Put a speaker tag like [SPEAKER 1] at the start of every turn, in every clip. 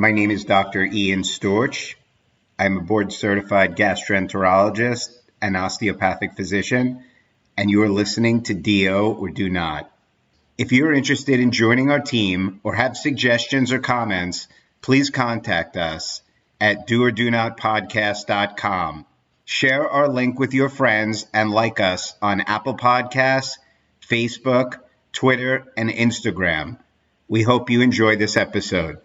[SPEAKER 1] My name is Dr. Ian Storch. I'm a board-certified gastroenterologist and osteopathic physician, and you are listening to Do or Do Not. If you are interested in joining our team or have suggestions or comments, please contact us at doordonotpodcast.com. Share our link with your friends and like us on Apple Podcasts, Facebook, Twitter, and Instagram. We hope you enjoy this episode.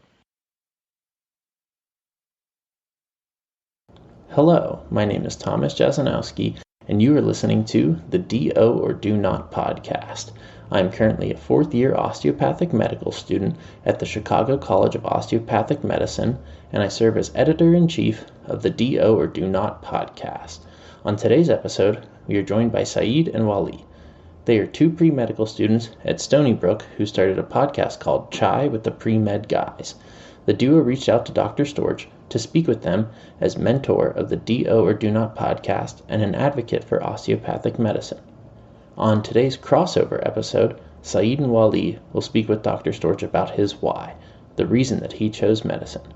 [SPEAKER 2] Hello, my name is Thomas Jasanowski, and you are listening to the Do or Do Not podcast. I am currently a fourth-year osteopathic medical student at the Chicago College of Osteopathic Medicine, and I serve as editor-in-chief of the Do or Do Not podcast. On today's episode, we are joined by Sayeed and Wali. They are two pre-medical students at Stony Brook who started a podcast called Chai with the Pre-Med Guys. The duo reached out to Dr. Storch to speak with them as mentor of the Do or Do Not podcast and an advocate for osteopathic medicine. On today's crossover episode, Sayeed and Wali will speak with Dr. Storch about his why, the reason that he chose medicine.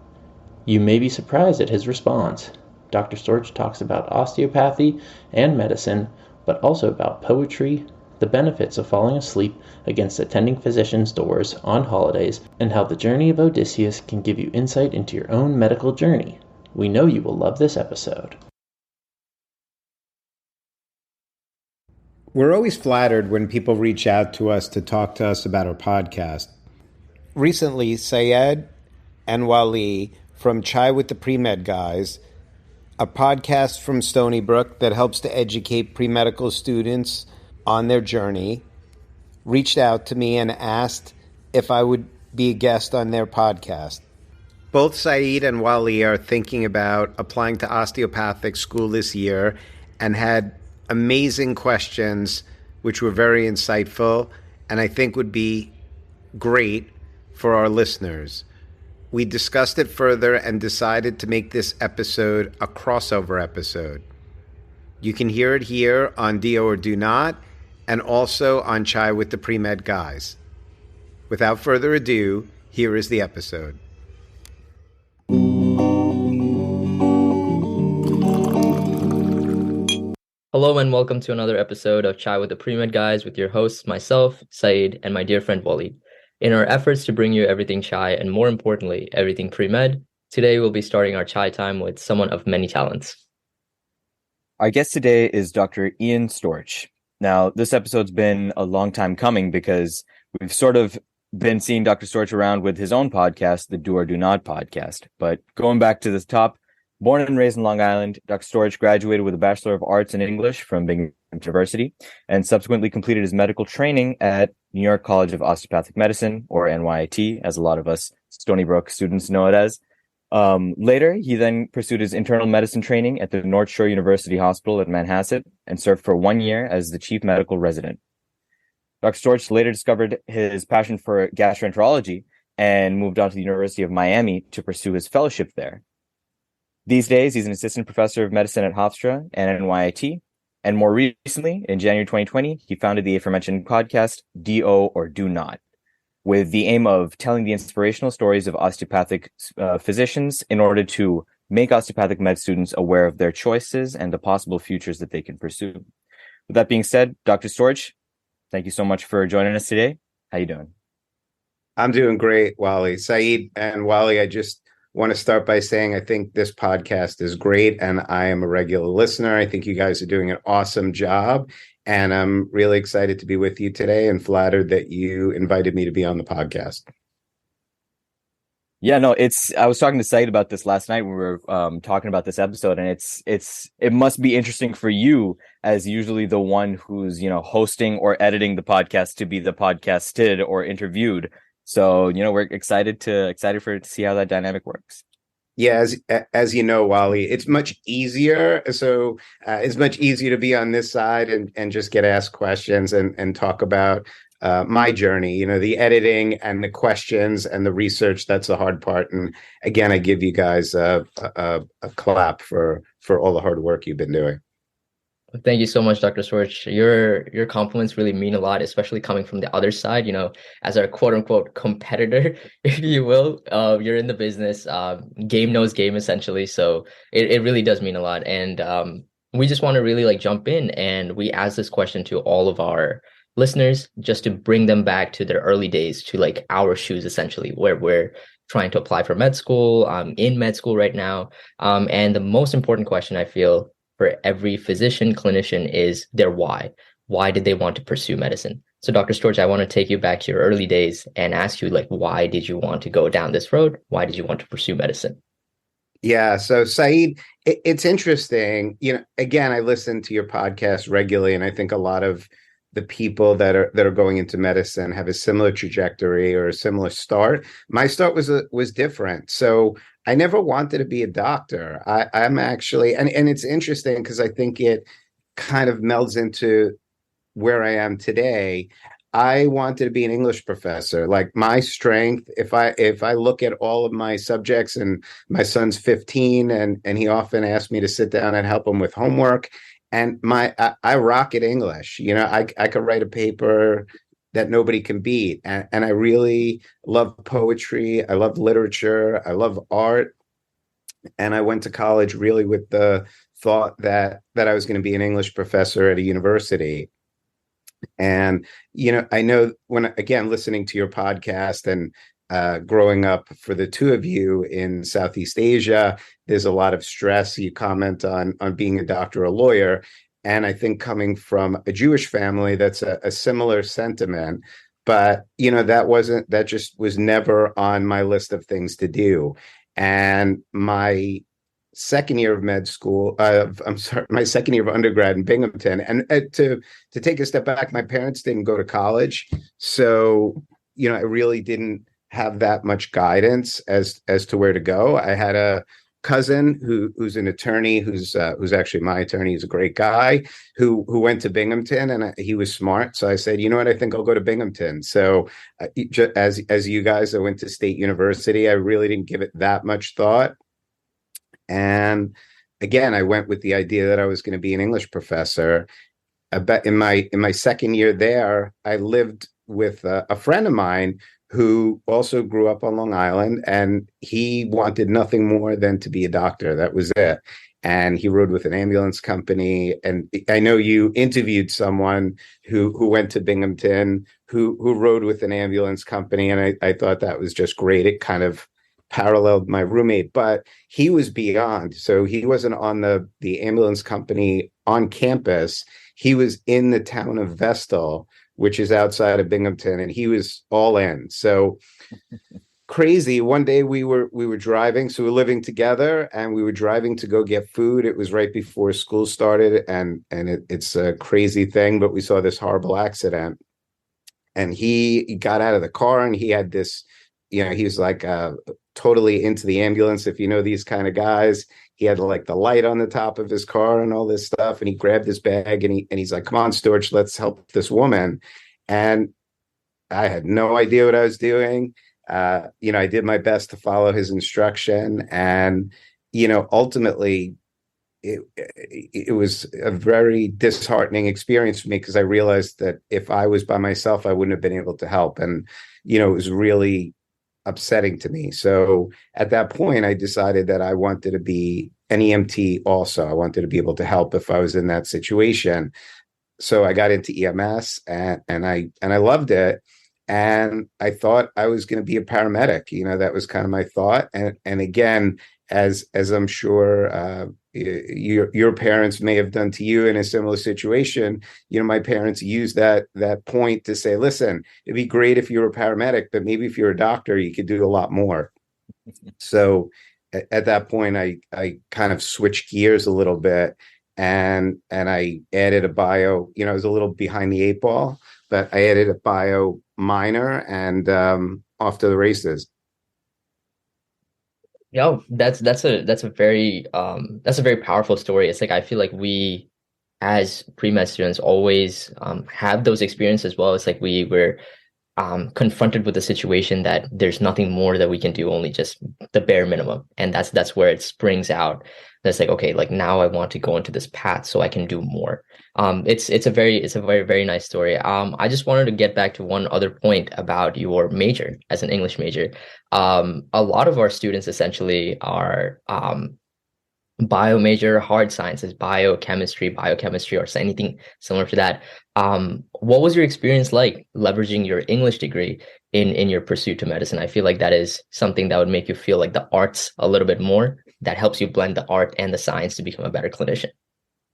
[SPEAKER 2] You may be surprised at his response. Dr. Storch talks about osteopathy and medicine, but also about poetry, the benefits of falling asleep against attending physicians' doors on holidays, and how the journey of Odysseus can give you insight into your own medical journey. We know you will love this episode.
[SPEAKER 1] We're always flattered when people reach out to us to talk to us about our podcast. Recently, Sayeed and Wali from Chai with the Pre-Med Guys, a podcast from Stony Brook that helps to educate pre-medical students on their journey, reached out to me and asked if I would be a guest on their podcast. Both Sayeed and Wali are thinking about applying to osteopathic school this year and had amazing questions which were very insightful and I think would be great for our listeners. We discussed it further and decided to make this episode a crossover episode. You can hear it here on Do or Do Not, and also on Chai with the Pre-Med Guys. Without further ado, here is the episode.
[SPEAKER 3] Hello and welcome to another episode of Chai with the Pre-Med Guys with your hosts, myself, Sayeed, and my dear friend Wali. In our efforts to bring you everything Chai and more importantly, everything pre-med, today we'll be starting our Chai time with someone of many talents.
[SPEAKER 4] Our guest today is Dr. Ian Storch. Now, this episode's been a long time coming because we've sort of been seeing Dr. Storch around with his own podcast, the Do or Do Not podcast. But going back to the top, born and raised in Long Island, Dr. Storch graduated with a Bachelor of Arts in English from Binghamton University and subsequently completed his medical training at New York College of Osteopathic Medicine, or NYIT, as a lot of us Stony Brook students know it as. Later, he then pursued his internal medicine training at the North Shore University Hospital at Manhasset and served for 1 year as the chief medical resident. Dr. Storch later discovered his passion for gastroenterology and moved on to the University of Miami to pursue his fellowship there. These days, he's an assistant professor of medicine at Hofstra and NYIT. And more recently, in January 2020, he founded the aforementioned podcast, Do or Do Not, with the aim of telling the inspirational stories of osteopathic physicians in order to make osteopathic med students aware of their choices and the possible futures that they can pursue. With that being said, Dr. Storch, thank you so much for joining us today. How you doing?
[SPEAKER 1] I'm doing great, Wali. Sayeed and Wali, I just want to start by saying I think this podcast is great and I am a regular listener. I think you guys are doing an awesome job. And I'm really excited to be with you today and flattered that you invited me to be on the podcast.
[SPEAKER 4] Yeah, no, I was talking to Sayeed about this last night when we were talking about this episode, and it must be interesting for you as usually the one who's, hosting or editing the podcast to be the podcasted or interviewed. So, we're excited to see how that dynamic works.
[SPEAKER 1] Yeah, as you know, Wali, it's much easier. So it's much easier to be on this side and just get asked questions and talk about my journey, the editing and the questions and the research. That's the hard part. And again, I give you guys a clap for all the hard work you've been doing.
[SPEAKER 3] Thank you so much, Dr. Storch. Your compliments really mean a lot, especially coming from the other side, as our quote unquote competitor, if you will. You're in the business, game knows game essentially. So it really does mean a lot. And we just want to really like jump in, and we ask this question to all of our listeners just to bring them back to their early days, to like our shoes essentially, where we're trying to apply for med school, in med school right now. And the most important question I feel for every physician, clinician is their why. Why did they want to pursue medicine? So Dr. Storch, I want to take you back to your early days and ask you, like, why did you want to go down this road? Why did you want to pursue medicine?
[SPEAKER 1] Yeah. So Saeed, it's interesting. Again, I listen to your podcast regularly, and I think a lot of the people that are going into medicine have a similar trajectory or a similar start. My start was different. So I never wanted to be a doctor. I'm actually, and it's interesting because I think it kind of melds into where I am today. I wanted to be an English professor. Like my strength, if I look at all of my subjects, and my son's 15, and he often asks me to sit down and help him with homework. And I rock at English. I could write a paper that nobody can beat. And I really love poetry. I love literature. I love art. And I went to college really with the thought that I was going to be an English professor at a university. And, I know when, again, listening to your podcast and growing up for the two of you in Southeast Asia, there's a lot of stress. You comment on being a doctor or a lawyer. And I think coming from a Jewish family, that's a similar sentiment. But, that just was never on my list of things to do. And my second year of med school, my second year of undergrad in Binghamton. And to take a step back, my parents didn't go to college. So, I really didn't have that much guidance as to where to go. I had a cousin who's an attorney, who's actually my attorney. He's a great guy who went to Binghamton, and he was smart. So I said, you know what, I think I'll go to Binghamton. So as you guys, I went to State University. I really didn't give it that much thought. And again, I went with the idea that I was going to be an English professor. In my second year there, I lived with a friend of mine who also grew up on Long Island, and he wanted nothing more than to be a doctor. That was it. And he rode with an ambulance company. And I know you interviewed someone who went to Binghamton, who rode with an ambulance company. And I thought that was just great. It kind of paralleled my roommate, but he was beyond. So he wasn't on the ambulance company on campus. He was in the town of Vestal, which is outside of Binghamton, and he was all in. So crazy. One day we were driving, so we were living together, and we were driving to go get food. It was right before school started, and it's a crazy thing, but we saw this horrible accident. And he got out of the car, and he had this, he was like totally into the ambulance. If you know these kind of guys, he had like the light on the top of his car and all this stuff. And he grabbed his bag, and he's like, "Come on, Storch, let's help this woman." And I had no idea what I was doing. I did my best to follow his instruction. And, ultimately it was a very disheartening experience for me, because I realized that if I was by myself, I wouldn't have been able to help. And, it was really upsetting to me. So at that point, I decided that I wanted to be an EMT also. I wanted to be able to help if I was in that situation. So I got into EMS, and I loved it. And I thought I was going to be a paramedic. That was kind of my thought. And again, as I'm sure your parents may have done to you in a similar situation, my parents used that point to say, listen, it'd be great if you were a paramedic, but maybe if you're a doctor, you could do a lot more. So at that point, I kind of switched gears a little bit, and I added a bio. I was a little behind the eight ball, but I added a bio minor, and off to the races.
[SPEAKER 3] Yeah, that's a very powerful story. It's like I feel like we as pre-med students always have those experiences as well. It's like we were confronted with the situation that there's nothing more that we can do, only just the bare minimum, and that's where it springs out. That's like, okay, like now I want to go into this path so I can do more. It's a very, very nice story. I just wanted to get back to one other point about your major as an English major. A lot of our students essentially are bio major, hard sciences, biochemistry, or anything similar to that. What was your experience like leveraging your English degree in your pursuit to medicine? I feel like that is something that would make you feel like the arts a little bit more. That helps you blend the art and the science to become a better clinician.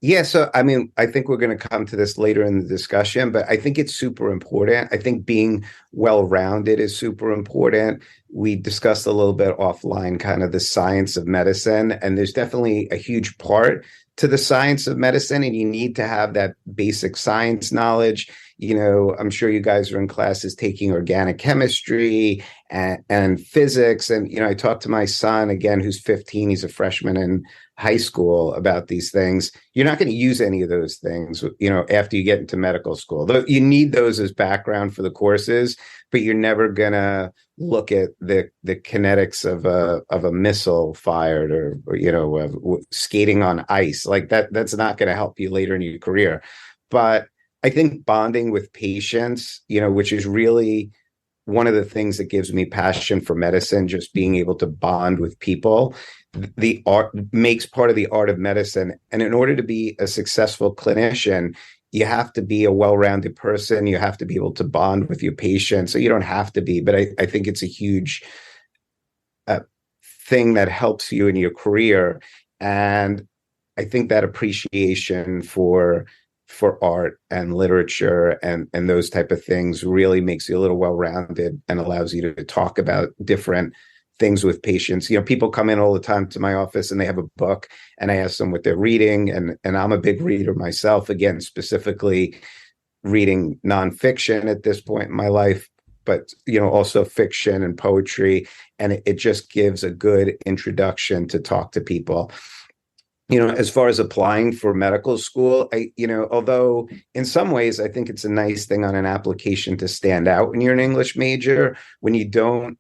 [SPEAKER 1] Yeah, so I mean, I think we're going to come to this later in the discussion, but I think it's super important. I think being well-rounded is super important. We discussed a little bit offline kind of the science of medicine, and there's definitely a huge part to the science of medicine, and you need to have that basic science knowledge. I'm sure you guys are in classes taking organic chemistry and physics. And, I talked to my son again, who's 15, he's a freshman in high school, about these things. You're not going to use any of those things, after you get into medical school. You need those as background for the courses, but you're never going to look at the kinetics of a missile fired or skating on ice like that. That's not going to help you later in your career. But I think bonding with patients, which is really one of the things that gives me passion for medicine, just being able to bond with people. The art makes part of the art of medicine. And in order to be a successful clinician, you have to be a well-rounded person. You have to be able to bond with your patients. So you don't have to be, but I think it's a huge thing that helps you in your career. And I think that appreciation for art and literature and those type of things really makes you a little well-rounded and allows you to talk about different things with patients. People come in all the time to my office and they have a book, and I ask them what they're reading. And I'm a big reader myself, again, specifically reading nonfiction at this point in my life, but, also fiction and poetry. And it just gives a good introduction to talk to people. As far as applying for medical school, although in some ways I think it's a nice thing on an application to stand out when you're an English major, when you don't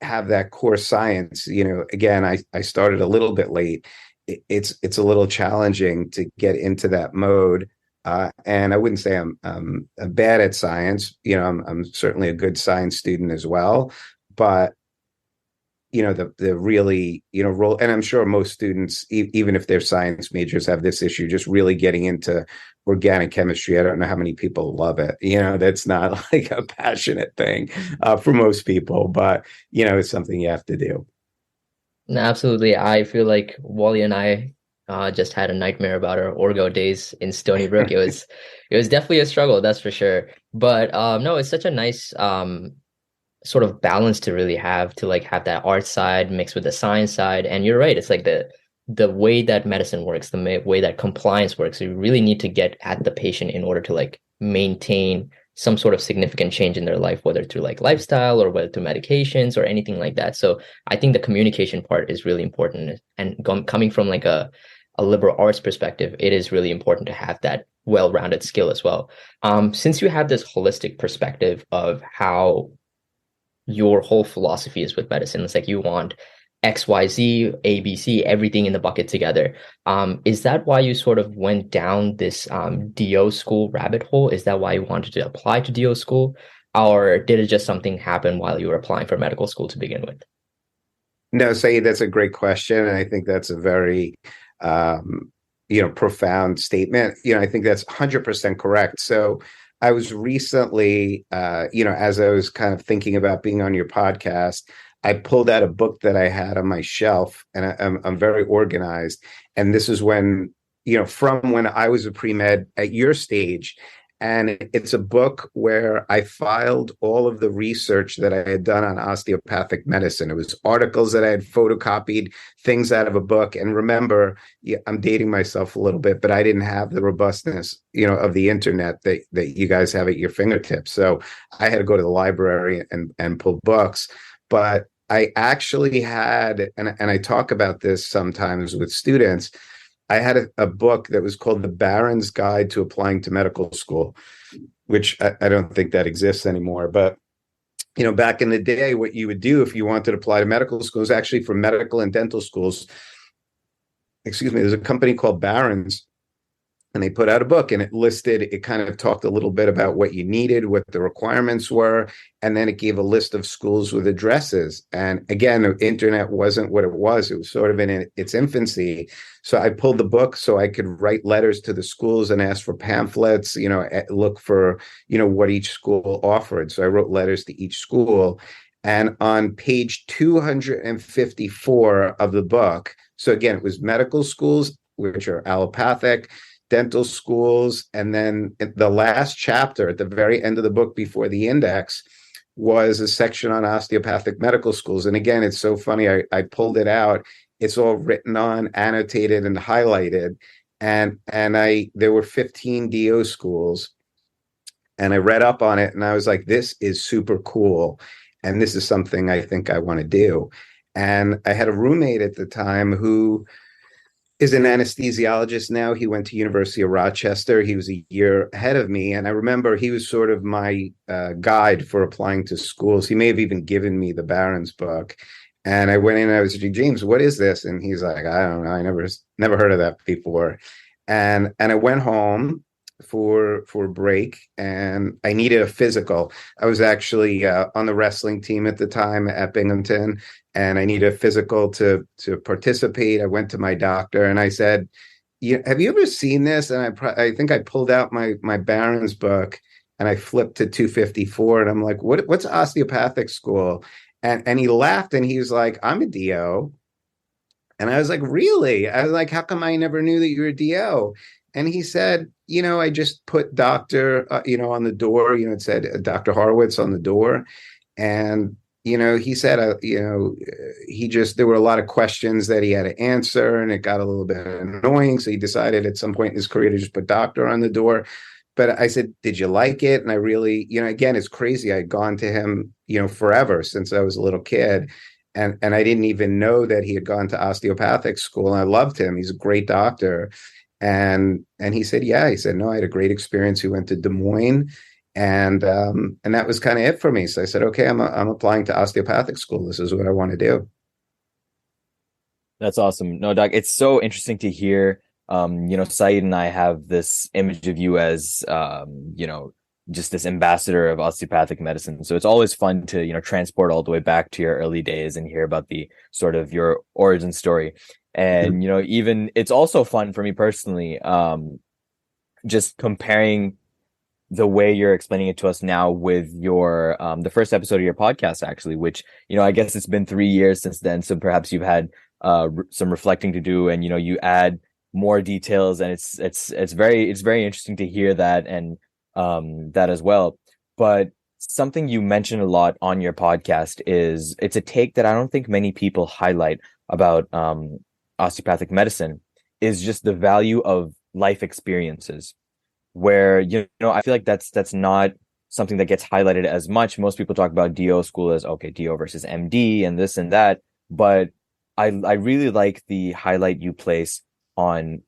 [SPEAKER 1] have that core science, again, I started a little bit late. It's a little challenging to get into that mode. And I wouldn't say I'm bad at science. I'm certainly a good science student as well, but the really, role, and I'm sure most students, even if they're science majors, have this issue, just really getting into organic chemistry. I don't know how many people love it. That's not like a passionate thing for most people, but, it's something you have to do.
[SPEAKER 3] No, absolutely. I feel like Wally and I just had a nightmare about our Orgo days in Stony Brook. It was definitely a struggle, that's for sure. But no, it's such a nice sort of balance to really have that art side mixed with the science side. And you're right, it's like the way that medicine works, the way that compliance works. You really need to get at the patient in order to like maintain some sort of significant change in their life, whether through like lifestyle or whether through medications or anything like that. So I think the communication part is really important. And coming from like a liberal arts perspective, it is really important to have that well-rounded skill as well. Since you have this holistic perspective of how your whole philosophy is with medicine, it's like you want X, Y, Z, A, B, C, everything in the bucket together. Is that why you sort of went down this DO school rabbit hole? Is that why you wanted to apply to DO school? Or did it just something happen while you were applying for medical school to begin with?
[SPEAKER 1] No, Saeed, that's a great question. And I think that's a very, profound statement. I think that's 100% correct. So I was recently, as I was kind of thinking about being on your podcast, I pulled out a book that I had on my shelf, and I'm very organized. And this is when, from when I was a pre-med at your stage. And it's a book where I filed all of the research that I had done on osteopathic medicine. It was articles that I had photocopied, things out of a book. And remember, I'm dating myself a little bit, but I didn't have the robustness, of the internet that you guys have at your fingertips. So I had to go to the library and pull books. But I actually had, and I talk about this sometimes with students, I had a book that was called The Baron's Guide to Applying to Medical School, which I don't think that exists anymore. But, back in the day, what you would do if you wanted to apply to medical school is actually for medical and dental schools. there's a company called Barron's, and they put out a book, and it kind of talked a little bit about what you needed, what the requirements were, and then it gave a list of schools with addresses. And again, the internet wasn't what it was. It was sort of in its infancy. So I pulled the book so I could write letters to the schools and ask for pamphlets, look for, what each school offered. So I wrote letters to each school. And on page 254 of the book, so again, it was medical schools, which are allopathic, dental schools, and then the last chapter at the very end of the book before the index was a section on osteopathic medical schools. And again, it's so funny. I pulled it out. It's all written on, annotated, and highlighted. And there were 15 DO schools, and I read up on it, and I was like, this is super cool, and this is something I think I want to do. And I had a roommate at the time who is an anesthesiologist now. He went to University of Rochester. He was a year ahead of me. And I remember he was sort of my guide for applying to schools. He may have even given me the Barron's book. And I went in and I was like, James, what is this? And he's like, I don't know. I never heard of that before. And I went home for a break, and I needed a physical. I was actually on the wrestling team at the time at Binghamton, and I needed a physical to participate. I went to my doctor and I said, have you ever seen this? And I think I pulled out my Barron's book and I flipped to 254, and I'm like, what's osteopathic school? And he laughed, and he was like, I'm a DO. And I was like, really? I was like, how come I never knew that you were a DO? And he said, I just put doctor, on the door, it said Dr. Horowitz on the door. And, he said, there were a lot of questions that he had to answer, and it got a little bit annoying. So he decided at some point in his career to just put doctor on the door. But I said, did you like it? And I really, again, it's crazy. I'd gone to him, forever since I was a little kid. And I didn't even know that he had gone to osteopathic school. And I loved him. He's a great doctor. And he said, yeah. He said, no, I had a great experience. He went to Des Moines, and that was kind of it for me. So I said, okay, I'm applying to osteopathic school. This is what I want to do.
[SPEAKER 4] That's awesome. No, Doc, it's so interesting to hear. Sayeed and I have this image of you as, just this ambassador of osteopathic medicine. So it's always fun to, transport all the way back to your early days and hear about the sort of your origin story. And, even it's also fun for me personally, just comparing the way you're explaining it to us now with your, the first episode of your podcast, actually, which, I guess it's been 3 years since then. So perhaps you've had, some reflecting to do, and, you add more details, and it's very interesting to hear that, and, that as well. But something you mentioned a lot on your podcast is it's a take that I don't think many people highlight about, osteopathic medicine, is just the value of life experiences, where, I feel like that's not something that gets highlighted as much. Most people talk about DO school as, okay, DO versus MD and this and that. But I really like the highlight you place on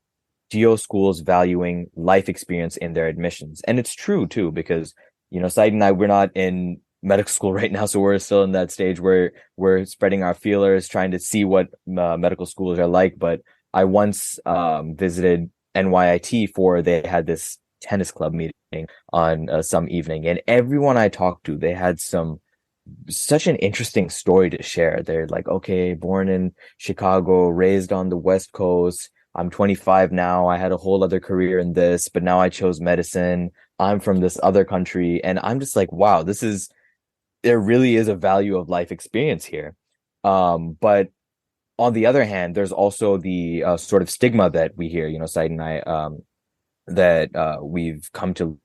[SPEAKER 4] DO schools valuing life experience in their admissions. And it's true too, because, Sayeed and I, we're not in medical school right now, so we're still in that stage where we're spreading our feelers, trying to see what medical schools are like. But I once visited NYIT they had this tennis club meeting on some evening, and everyone I talked to, they had such an interesting story to share. They're like, okay, born in Chicago, raised on the West Coast. I'm 25 now. I had a whole other career in this, but now I chose medicine. I'm from this other country. And I'm just like, wow, there really is a value of life experience here. But on the other hand, there's also the sort of stigma that we hear, Sayeed and I, that we've come to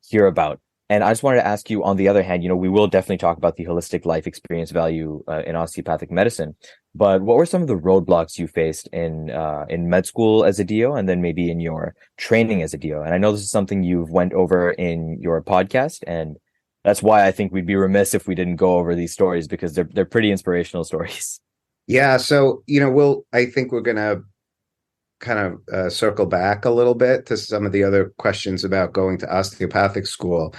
[SPEAKER 4] hear about. And I just wanted to ask you, on the other hand, we will definitely talk about the holistic life experience value in osteopathic medicine. But what were some of the roadblocks you faced in med school as a DO, and then maybe in your training as a DO? And I know this is something you've went over in your podcast, and that's why I think we'd be remiss if we didn't go over these stories, because they're pretty inspirational stories.
[SPEAKER 1] Yeah. So, I think we're going to kind of circle back a little bit to some of the other questions about going to osteopathic school,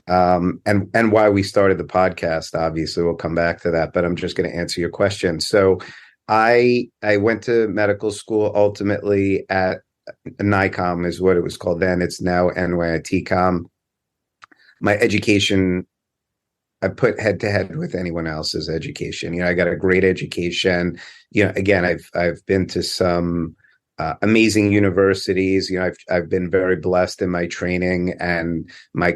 [SPEAKER 1] and why we started the podcast. Obviously, we'll come back to that, but I'm just going to answer your question. So I went to medical school ultimately at NICOM is what it was called then. It's now NYITCOM. My education, I put head to head with anyone else's education. I got a great education. Again, I've been to some amazing universities. I've been very blessed in my training, and my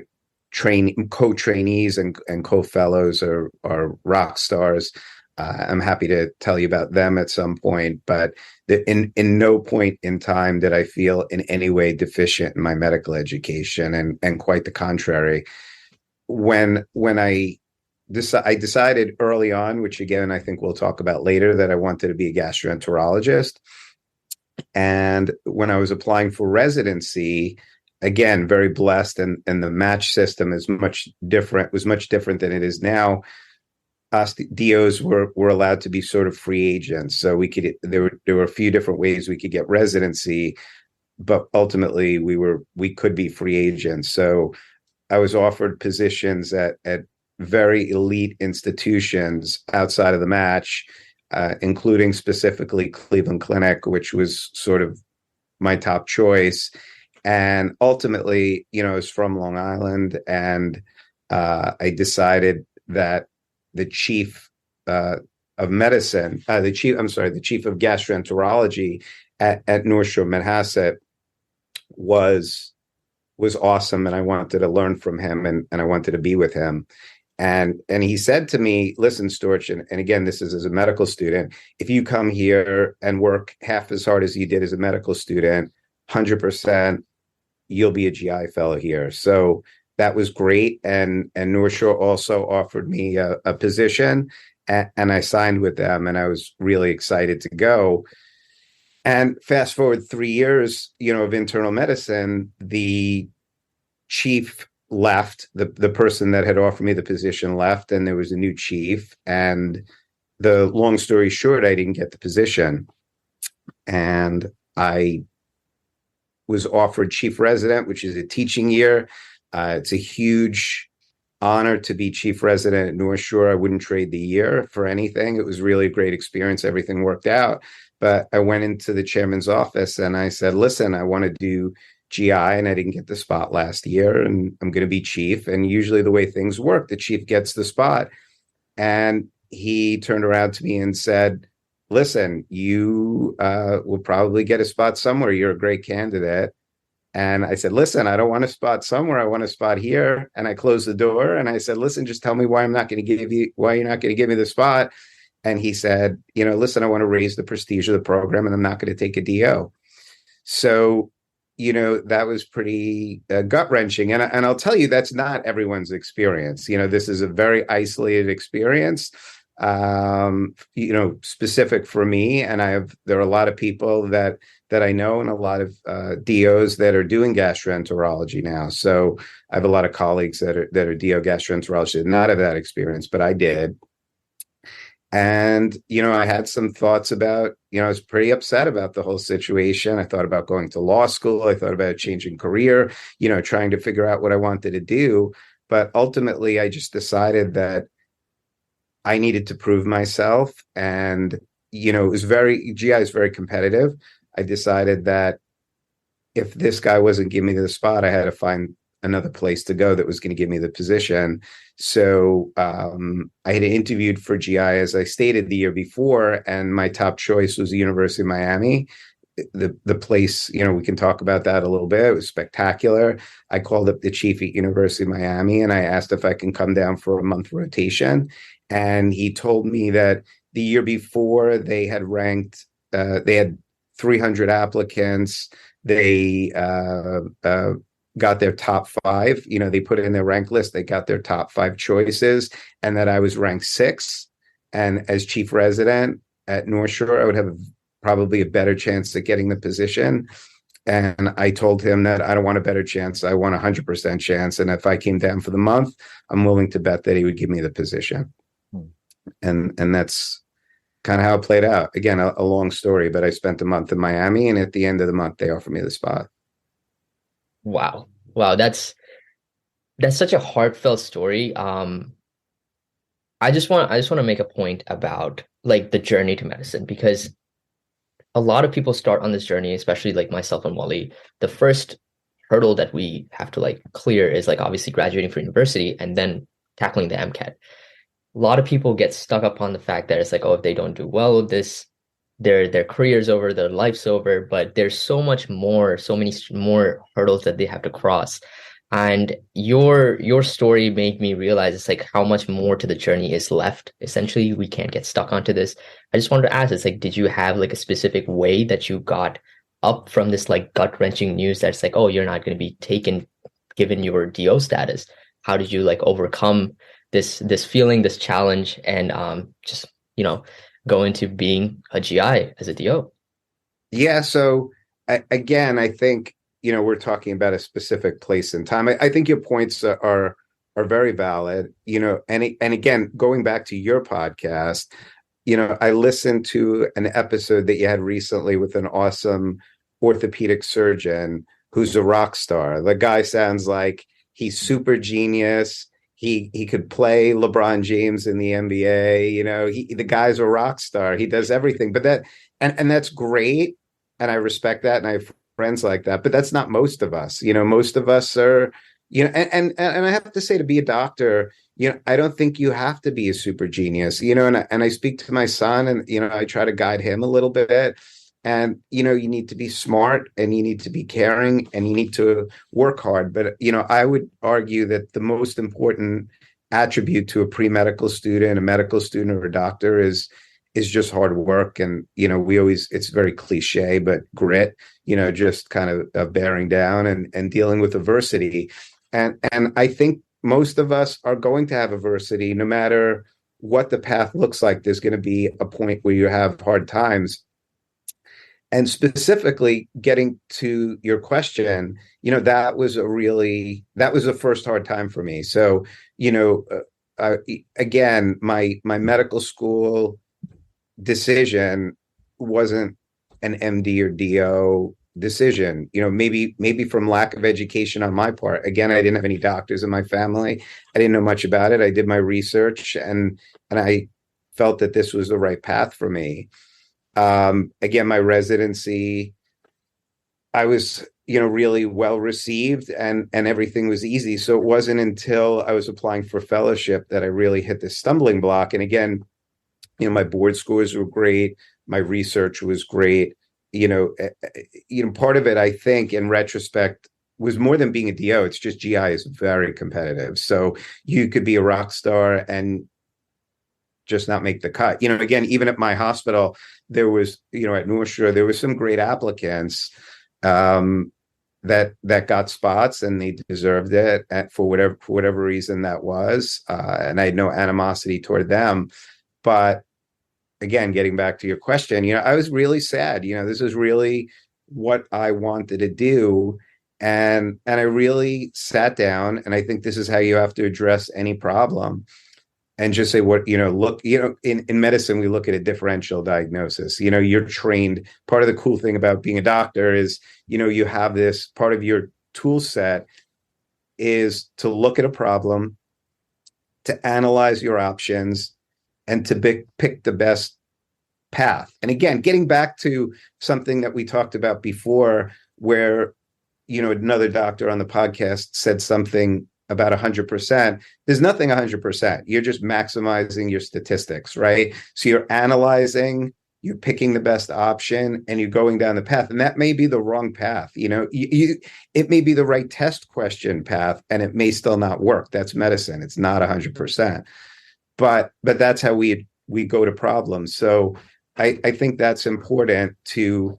[SPEAKER 1] co-trainees and co-fellows are rock stars. I'm happy to tell you about them at some point, but in no point in time did I feel in any way deficient in my medical education, and quite the contrary. When I decided early on, which again I think we'll talk about later, that I wanted to be a gastroenterologist. And when I was applying for residency, again, very blessed, and the match system was much different than it is now. DOs were allowed to be sort of free agents, so there were a few different ways we could get residency, but ultimately we could be free agents. So I was offered positions at very elite institutions outside of the match, including specifically Cleveland Clinic, which was sort of my top choice. And ultimately, I was from Long Island, and I decided that the chief of medicine, the chief of gastroenterology at North Shore Manhasset was awesome, and I wanted to learn from him, and I wanted to be with him. And he said to me, listen, Storch, and again, this is as a medical student, if you come here and work half as hard as you did as a medical student, 100%, you'll be a GI fellow here. So that was great. And North Shore also offered me a position, and I signed with them, and I was really excited to go. And fast forward 3 years, of internal medicine, the chief left, the person that had offered me the position left, and there was a new chief. And the long story short, I didn't get the position, and I was offered chief resident, which is a teaching year. It's a huge honor to be chief resident at North Shore. I wouldn't trade the year for anything. It was really a great experience. Everything worked out. But I went into the chairman's office and I said, listen, I want to do GI, and I didn't get the spot last year, and I'm going to be chief. And usually the way things work, the chief gets the spot. And he turned around to me and said, listen, you will probably get a spot somewhere. You're a great candidate. And I said, listen, I don't want a spot somewhere. I want a spot here. And I closed the door and I said, listen, just tell me why you're not going to give me the spot. And he said, listen, I want to raise the prestige of the program, and I'm not going to take a DO. So, that was pretty gut wrenching. And I'll tell you, that's not everyone's experience. This is a very isolated experience, specific for me. And there are a lot of people that I know, and a lot of DOs that are doing gastroenterology now. So I have a lot of colleagues that are DO gastroenterologists that did not have that experience, but I did. And, I had some thoughts about, I was pretty upset about the whole situation. I thought about going to law school. I thought about changing career, trying to figure out what I wanted to do. But ultimately, I just decided that I needed to prove myself. And, GI is very competitive. I decided that if this guy wasn't giving me the spot, I had to find another place to go that was going to give me the position. So I had interviewed for GI, as I stated, the year before, and my top choice was the University of Miami. The place, we can talk about that a little bit. It was spectacular. I called up the chief at University of Miami and I asked if I can come down for a month rotation. And he told me that the year before they had ranked, they had 300 applicants. They got their top 5. They put it in their rank list. They got their top 5 choices, and that I was ranked 6th. And as chief resident at North Shore, I would have probably a better chance at getting the position. And I told him that I don't want a better chance. I want 100% chance. And if I came down for the month, I'm willing to bet that he would give me the position. And that's kind of how it played out. Again, a long story, but I spent a month in Miami, and at the end of the month, they offered me the spot.
[SPEAKER 3] Wow. That's such a heartfelt story. I just want to make a point about like the journey to medicine, because a lot of people start on this journey, especially like myself and Wally. The first hurdle that we have to like clear is like obviously graduating from university and then tackling the MCAT. A lot of people get stuck upon the fact that it's like, oh, if they don't do well with this, their career's over, their life's over. But there's so much more, so many more hurdles that they have to cross. And your story made me realize it's like how much more to the journey is left. Essentially, we can't get stuck onto this. I just wanted to ask, it's like, did you have like a specific way that you got up from this like gut-wrenching news that's like, oh, you're not going to be taken given your DO status? How did you like overcome this feeling, this challenge, and just go into being a GI as a DO?
[SPEAKER 1] Yeah. So again, I think, we're talking about a specific place and time. I think your points are very valid, and again, going back to your podcast, I listened to an episode that you had recently with an awesome orthopedic surgeon who's a rock star. The guy sounds like he's super genius. He could play LeBron James in the NBA. The guy's a rock star. He does everything. But and that's great, and I respect that, and I have friends like that. But that's not most of us. Most of us are, and I have to say, to be a doctor, I don't think you have to be a super genius. And I speak to my son, and I try to guide him a little bit. And you need to be smart, and you need to be caring, and you need to work hard. But I would argue that the most important attribute to a pre-medical student, a medical student, or a doctor is just hard work. And it's very cliche, but grit. Just kind of bearing down and dealing with adversity. And I think most of us are going to have adversity, no matter what the path looks like. There's going to be a point where you have hard times. And specifically, getting to your question, that was the first hard time for me. So, again, my medical school decision wasn't an MD or DO decision. Maybe from lack of education on my part. Again, I didn't have any doctors in my family. I didn't know much about it. I did my research, and I felt that this was the right path for me. Again, my residency, I was, really well received, and everything was easy. So it wasn't until I was applying for fellowship that I really hit this stumbling block. And again, my board scores were great. My research was great. Part of it, I think, in retrospect, was more than being a DO. It's just GI is very competitive. So you could be a rock star and just not make the cut. Again, even at my hospital, there was, at North Shore, there was some great applicants that got spots, and they deserved it for whatever reason that was. And I had no animosity toward them. But again, getting back to your question, I was really sad. This is really what I wanted to do. And I really sat down, and I think this is how you have to address any problem. And just say, in medicine, we look at a differential diagnosis. You're trained. Part of the cool thing about being a doctor is, you have this part of your tool set is to look at a problem, to analyze your options, and to pick the best path. And again, getting back to something that we talked about before, where, another doctor on the podcast said something about 100%. There's nothing 100%. You're just maximizing your statistics, right? So you're analyzing, you're picking the best option, and you're going down the path. And that may be the wrong path. It may be the right test question path, and it may still not work. That's medicine. It's not 100%. But that's how we go to problems. So I think that's important to,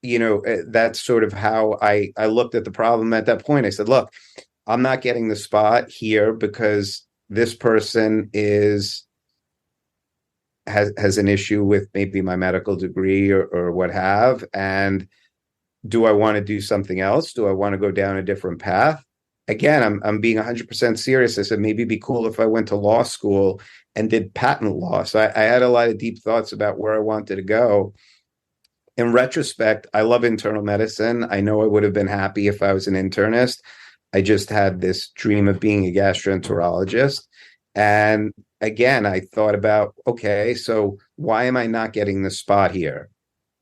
[SPEAKER 1] that's sort of how I looked at the problem at that point. I said, look, I'm not getting the spot here because this person has an issue with maybe my medical degree or what have. And do I want to do something else? Do I want to go down a different path? Again, I'm being 100% serious. I said, maybe it'd be cool if I went to law school and did patent law. So I had a lot of deep thoughts about where I wanted to go. In retrospect, I love internal medicine. I know I would have been happy if I was an internist. I just had this dream of being a gastroenterologist. And again, I thought about, okay, so why am I not getting the spot here?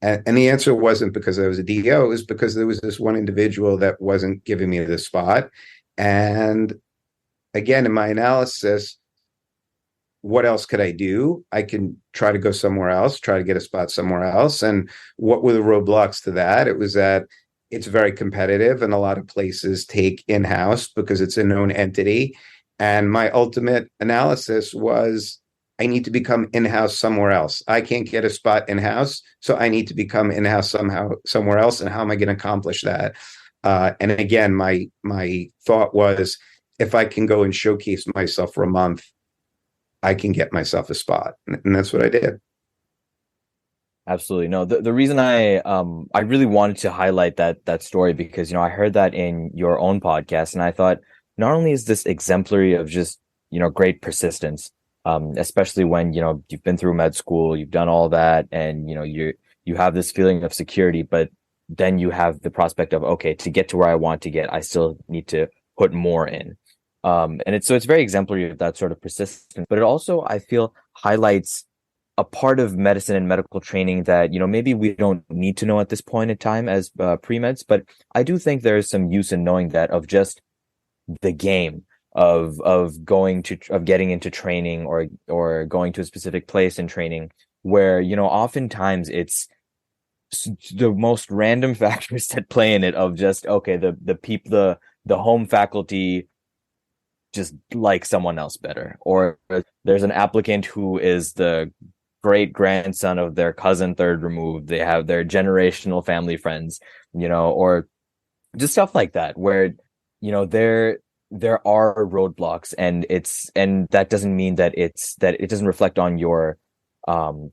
[SPEAKER 1] And the answer wasn't because I was a DO, it was because there was this one individual that wasn't giving me the spot. And again, in my analysis, what else could I do? I can try to go somewhere else, try to get a spot somewhere else. And what were the roadblocks to that? It was that it's very competitive and a lot of places take in-house because it's a known entity. And my ultimate analysis was I need to become in-house somewhere else. I can't get a spot in-house, so I need to become in-house somewhere else. And how am I going to accomplish that? And again, my thought was if I can go and showcase myself for a month, I can get myself a spot. And that's what I did.
[SPEAKER 4] Absolutely. No, the reason I really wanted to highlight that story because, you know, I heard that in your own podcast and I thought not only is this exemplary of just, you know, great persistence, especially when, you know, you've been through med school, you've done all that and, you know, you have this feeling of security, but then you have the prospect of, okay, to get to where I want to get, I still need to put more in. And it's very exemplary of that sort of persistence, but it also, I feel, highlights a part of medicine and medical training that, you know, maybe we don't need to know at this point in time as pre-meds, but I do think there is some use in knowing that of just the game of getting into training or going to a specific place in training where, you know, oftentimes it's the most random factors that play in it of just, okay, the home faculty just like someone else better, or there's an applicant who is the great grandson of their cousin third removed, they have their generational family friends, you know, or just stuff like that where, you know, there are roadblocks and that doesn't mean that it doesn't reflect on your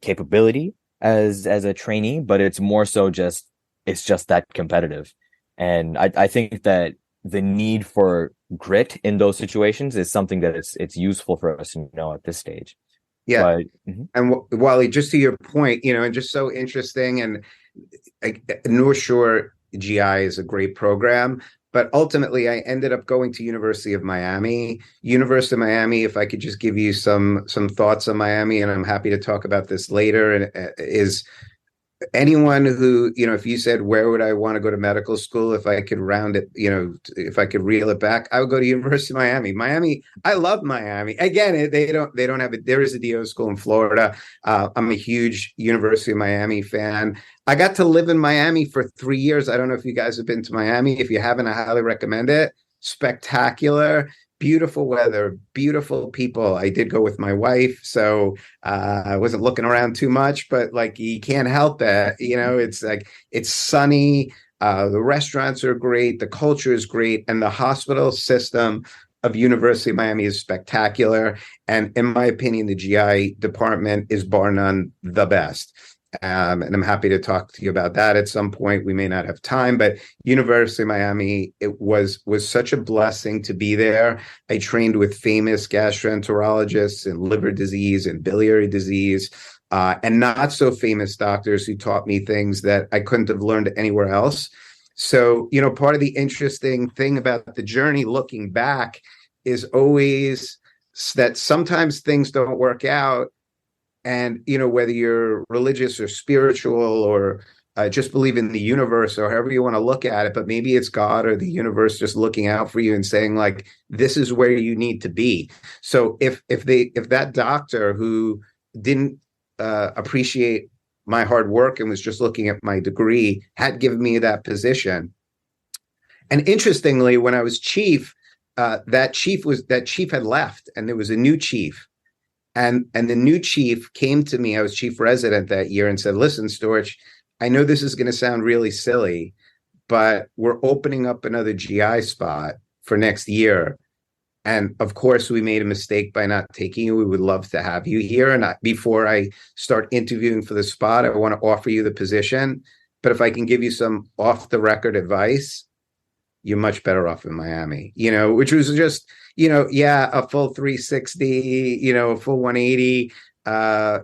[SPEAKER 4] capability as a trainee, but it's more so just it's just that competitive. And I think that the need for grit in those situations is something that it's useful for us to know at this stage.
[SPEAKER 1] Yeah. And Wally, just to your point, you know, and just so interesting, and North Shore GI is a great program, but ultimately I ended up going to University of Miami. University of Miami, if I could just give you some thoughts on Miami, and I'm happy to talk about this later, and is anyone who, you know, if you said, where would I want to go to medical school? If I could round it, you know, if I could reel it back, I would go to University of Miami. Miami, I love Miami. Again, they don't have it. There is a DO school in Florida. I'm a huge University of Miami fan. I got to live in Miami for 3 years. I don't know if you guys have been to Miami. If you haven't, I highly recommend it. Spectacular. Beautiful weather, beautiful people. I did go with my wife, so I wasn't looking around too much, but like you can't help it. You know, it's like it's sunny. The restaurants are great. The culture is great. And the hospital system of University of Miami is spectacular. And in my opinion, the GI department is bar none the best. And I'm happy to talk to you about that at some point. We may not have time, but University of Miami, it was such a blessing to be there. I trained with famous gastroenterologists in liver disease and biliary disease, and not so famous doctors who taught me things that I couldn't have learned anywhere else. So, you know, part of the interesting thing about the journey looking back is always that sometimes things don't work out. And, you know, whether you're religious or spiritual or just believe in the universe or however you want to look at it, but maybe it's God or the universe just looking out for you and saying, like, this is where you need to be. So if that doctor who didn't appreciate my hard work and was just looking at my degree had given me that position. And interestingly, when I was chief, that chief had left and there was a new chief. And the new chief came to me, I was chief resident that year, and said, listen, Storch, I know this is going to sound really silly, but we're opening up another GI spot for next year. And of course, we made a mistake by not taking you. We would love to have you here. And before I start interviewing for the spot, I want to offer you the position. But if I can give you some off the record advice, you're much better off in Miami, you know, which was just, you know, yeah, a full 360, you know, a full 180,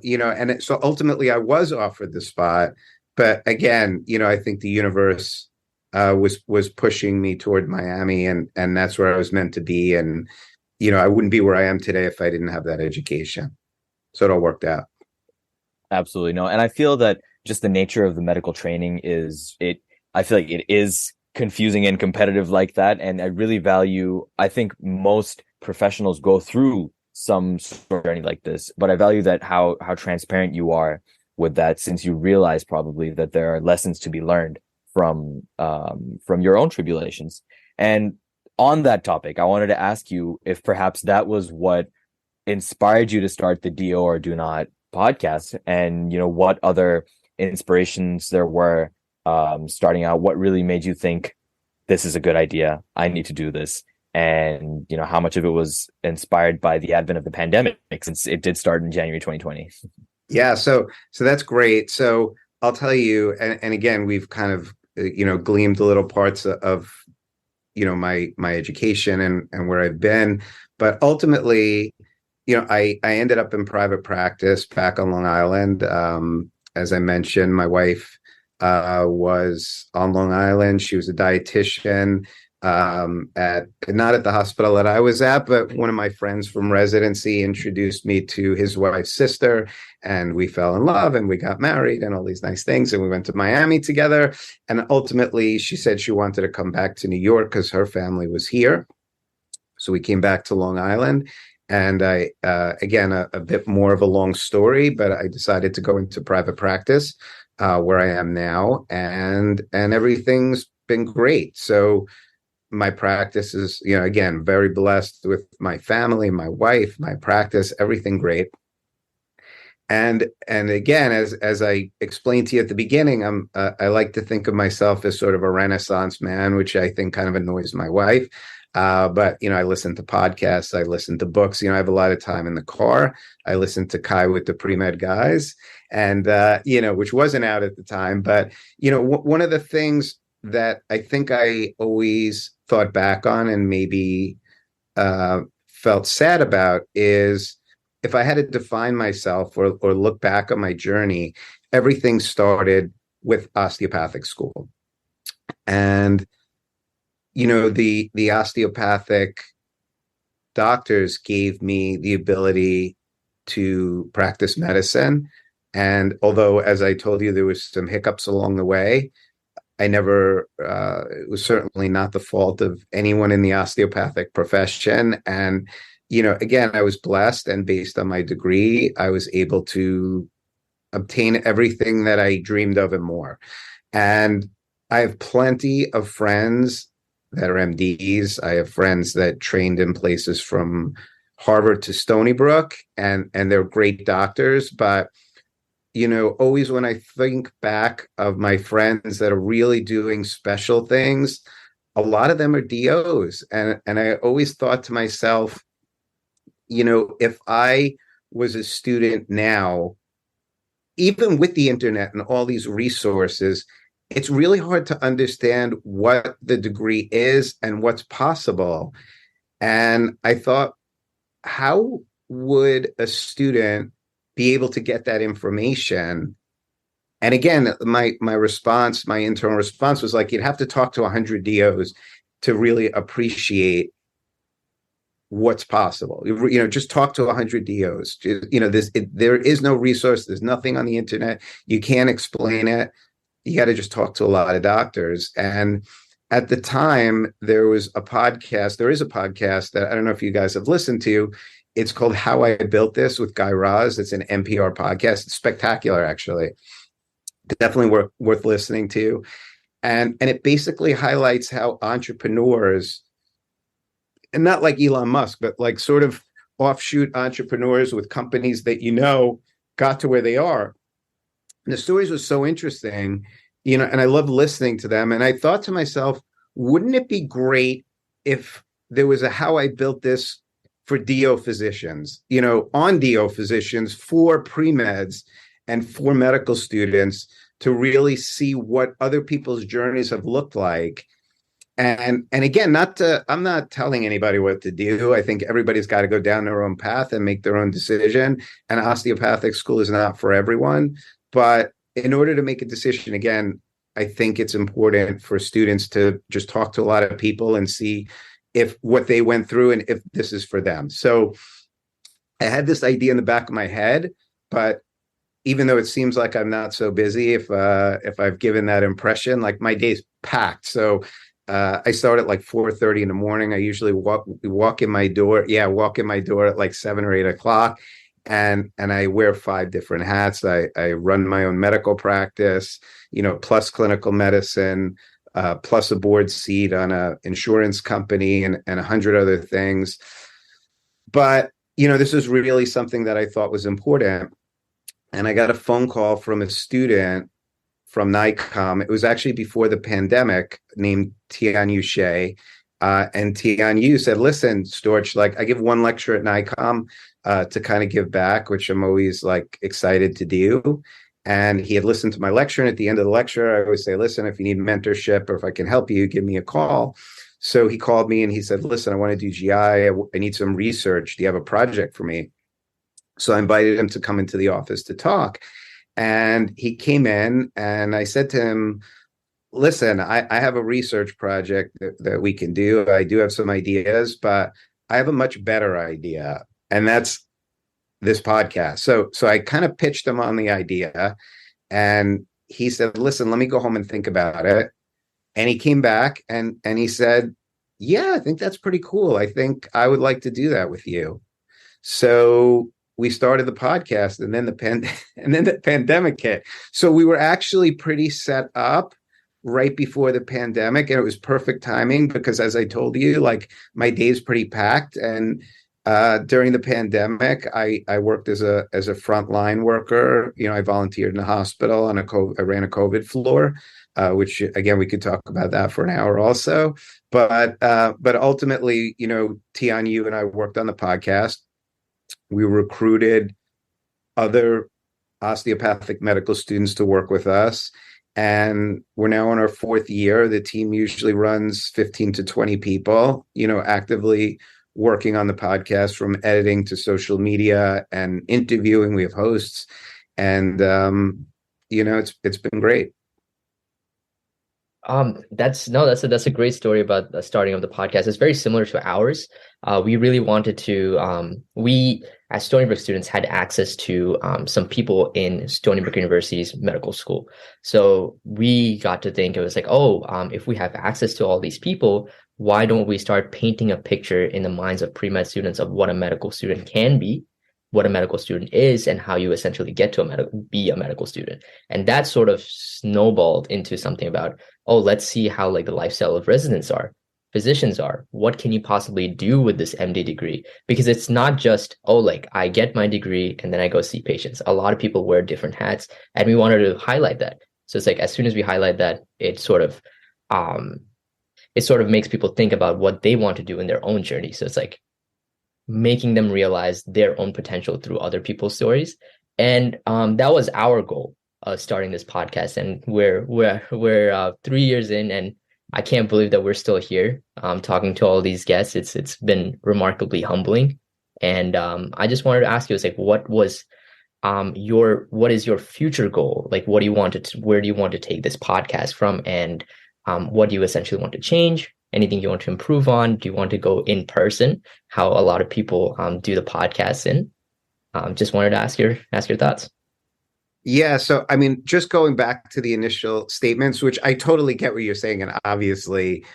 [SPEAKER 1] you know, and so ultimately I was offered the spot. But again, you know, I think the universe was pushing me toward Miami, and that's where I was meant to be. And I wouldn't be where I am today if I didn't have that education. So it all worked out.
[SPEAKER 4] Absolutely no. And I feel that just the nature of the medical training I feel like it is confusing and competitive like that. And I think most professionals go through some sort of journey like this, but I value that how transparent you are with that, since you realize probably that there are lessons to be learned from your own tribulations. And on that topic, I wanted to ask you if perhaps that was what inspired you to start the Do or Do Not podcast, and what other inspirations there were starting out. What really made you think this is a good idea? I need to do this. And how much of it was inspired by the advent of the pandemic, since it did start in January 2020.
[SPEAKER 1] Yeah, so that's great. So I'll tell you, and again, we've kind of gleamed little parts of my education and where I've been, but ultimately, I ended up in private practice back on Long Island. As I mentioned, my wife was on Long Island. She was a dietitian not at the hospital that I was at, but one of my friends from residency introduced me to his wife's sister, and we fell in love and we got married and all these nice things. And we went to Miami together. And ultimately, she said she wanted to come back to New York because her family was here. So we came back to Long Island. And I, again, a bit more of a long story, but I decided to go into private practice where I am now, and everything's been great. So my practice is, again, very blessed with my family, my wife, my practice, everything great. And again, as I explained to you at the beginning, I like to think of myself as sort of a Renaissance man, which I think kind of annoys my wife. But I listen to podcasts, I listen to books. I have a lot of time in the car. I listen to Kai with the Pre-Med Guys, and which wasn't out at the time. But one of the things that I think I always thought back on and maybe felt sad about is, if I had to define myself or look back on my journey, everything started with osteopathic school. And the osteopathic doctors gave me the ability to practice medicine. And although, as I told you, there was some hiccups along the way, I never, it was certainly not the fault of anyone in the osteopathic profession. And, again, I was blessed, and based on my degree, I was able to obtain everything that I dreamed of and more. And I have plenty of friends that are MDs. I have friends that trained in places from Harvard to Stony Brook, and they're great doctors. But always when I think back of my friends that are really doing special things, a lot of them are DOs. And I always thought to myself, if I was a student now, even with the internet and all these resources, it's really hard to understand what the degree is and what's possible. And I thought, how would a student be able to get that information? And again, my internal response was like, you'd have to talk to 100 DOs to really appreciate what's possible. Just talk to 100 DOs. There is no resource. There's nothing on the internet. You can't explain it. You got to just talk to a lot of doctors. And at the time, there is a podcast that I don't know if you guys have listened to. It's called How I Built This with Guy Raz. It's an NPR podcast. It's spectacular, actually. Definitely worth listening to. And it basically highlights how entrepreneurs, and not like Elon Musk, but like sort of offshoot entrepreneurs with companies that got to where they are. And the stories were so interesting, and I love listening to them. And I thought to myself, wouldn't it be great if there was a How I Built This for DO physicians, on DO physicians, for pre-meds and for medical students, to really see what other people's journeys have looked like. And again, I'm not telling anybody what to do. I think everybody's got to go down their own path and make their own decision. And osteopathic school is not for everyone. But in order to make a decision, again, I think it's important for students to just talk to a lot of people and see if what they went through and if this is for them. So I had this idea in the back of my head, but even though it seems like I'm not so busy, if I've given that impression, like my day's packed. So I start at like 4:30 in the morning. I usually walk in my door. Yeah, walk in my door at like 7 or 8 o'clock. And I wear 5 different hats. I run my own medical practice, plus clinical medicine, plus a board seat on a insurance company and 100 other things. But, this was really something that I thought was important. And I got a phone call from a student from NICOM. It was actually before the pandemic, named Tianyu Shea. And Tianyu said, listen, Storch, like I give one lecture at NICOM to kind of give back, which I'm always like excited to do. And he had listened to my lecture. And at the end of the lecture, I always say, listen, if you need mentorship or if I can help you, give me a call. So he called me and he said, listen, I want to do GI. I need some research. Do you have a project for me? So I invited him to come into the office to talk. And he came in and I said to him, listen, I have a research project that we can do. I do have some ideas, but I have a much better idea. And that's this podcast. So I kind of pitched him on the idea and he said, listen, let me go home and think about it. And he came back and he said, yeah, I think that's pretty cool. I think I would like to do that with you. So we started the podcast and then the pandemic hit. So we were actually pretty set up right before the pandemic. And it was perfect timing because, as I told you, like my day's pretty packed. And during the pandemic, I worked as a frontline worker. I volunteered in a hospital and I ran a COVID floor, which again, we could talk about that for an hour also. But ultimately, Tianyu and I worked on the podcast. We recruited other osteopathic medical students to work with us. And we're now in our 4th year. The team usually runs 15 to 20 people, actively working on the podcast, from editing to social media and interviewing. We have hosts and, it's been great.
[SPEAKER 3] That's a great story about the starting of the podcast. It's very similar to ours. We really wanted to, we as Stony Brook students had access to some people in Stony Brook University's medical school. So we got to think, it was like, if we have access to all these people, why don't we start painting a picture in the minds of pre-med students of what a medical student can be, what a medical student is, and how you essentially get to be a medical student. And that sort of snowballed into something about, let's see how like the lifestyle of residents are, physicians are. What can you possibly do with this MD degree? Because it's not just, I get my degree and then I go see patients. A lot of people wear different hats, and we wanted to highlight that. So it's like, as soon as we highlight that, it sort of makes people think about what they want to do in their own journey. So it's like making them realize their own potential through other people's stories. And that was our goal starting this podcast. And we're 3 years in, and I can't believe that we're still here talking to all these guests. It's been remarkably humbling. And I just wanted to ask you, what is your future goal? Like, where do you want to take this podcast from? And what do you essentially want to change? Anything you want to improve on? Do you want to go in person, how a lot of people do the podcasts in? Just wanted to ask your thoughts.
[SPEAKER 1] Yeah. So, I mean, just going back to the initial statements, which I totally get what you're saying. And obviously,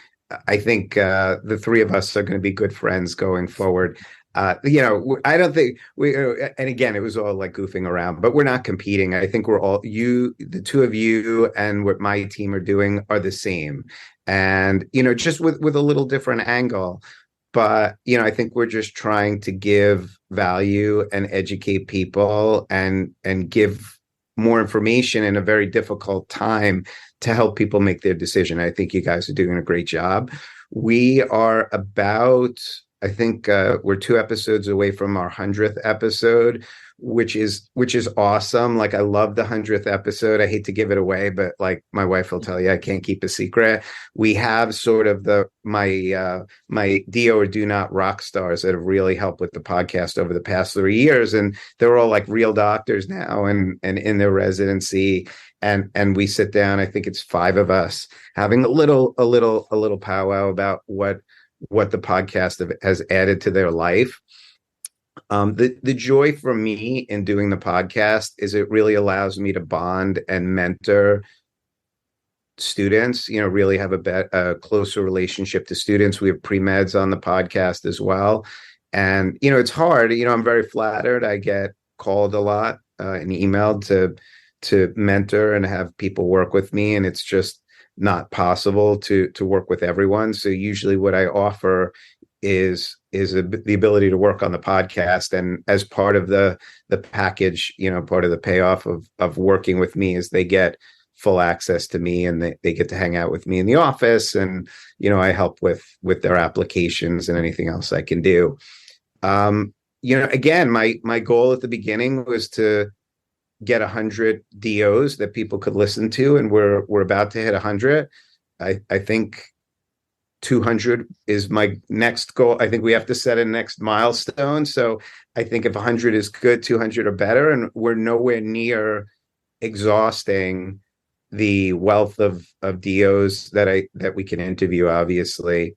[SPEAKER 1] I think the three of us are going to be good friends going forward. I don't think and again, it was all like goofing around, but we're not competing. I think we're all, the two of you and what my team are doing are the same. And, just with a little different angle. But, I think we're just trying to give value and educate people and give more information in a very difficult time to help people make their decision. I think you guys are doing a great job. We are about, I think we're 2 episodes away from our 100th episode, which is awesome. Like, I love the 100th episode. I hate to give it away, but like my wife will tell you, I can't keep a secret. We have sort of my do or do not rock stars that have really helped with the podcast over the past 3 years. And they're all like real doctors now and in their residency. And we sit down, I think it's 5 of us, having a little powwow about what what the podcast has added to their life. The joy for me in doing the podcast is it really allows me to bond and mentor students, really have a closer relationship to students. We have pre-meds on the podcast as well. And, it's hard, I'm very flattered. I get called a lot and emailed to mentor and have people work with me. And it's just not possible to work with everyone. So usually what I offer is the ability to work on the podcast, and as part of the package, part of the payoff of working with me is they get full access to me, and they get to hang out with me in the office, and I help with their applications and anything else I can do. Again, my goal at the beginning was to get 100 DOs that people could listen to, and we're about to hit 100. I think 200 is my next goal. I think we have to set a next milestone. So I think if 100 is good, 200 are better, and we're nowhere near exhausting the wealth of DOs that we can interview. Obviously,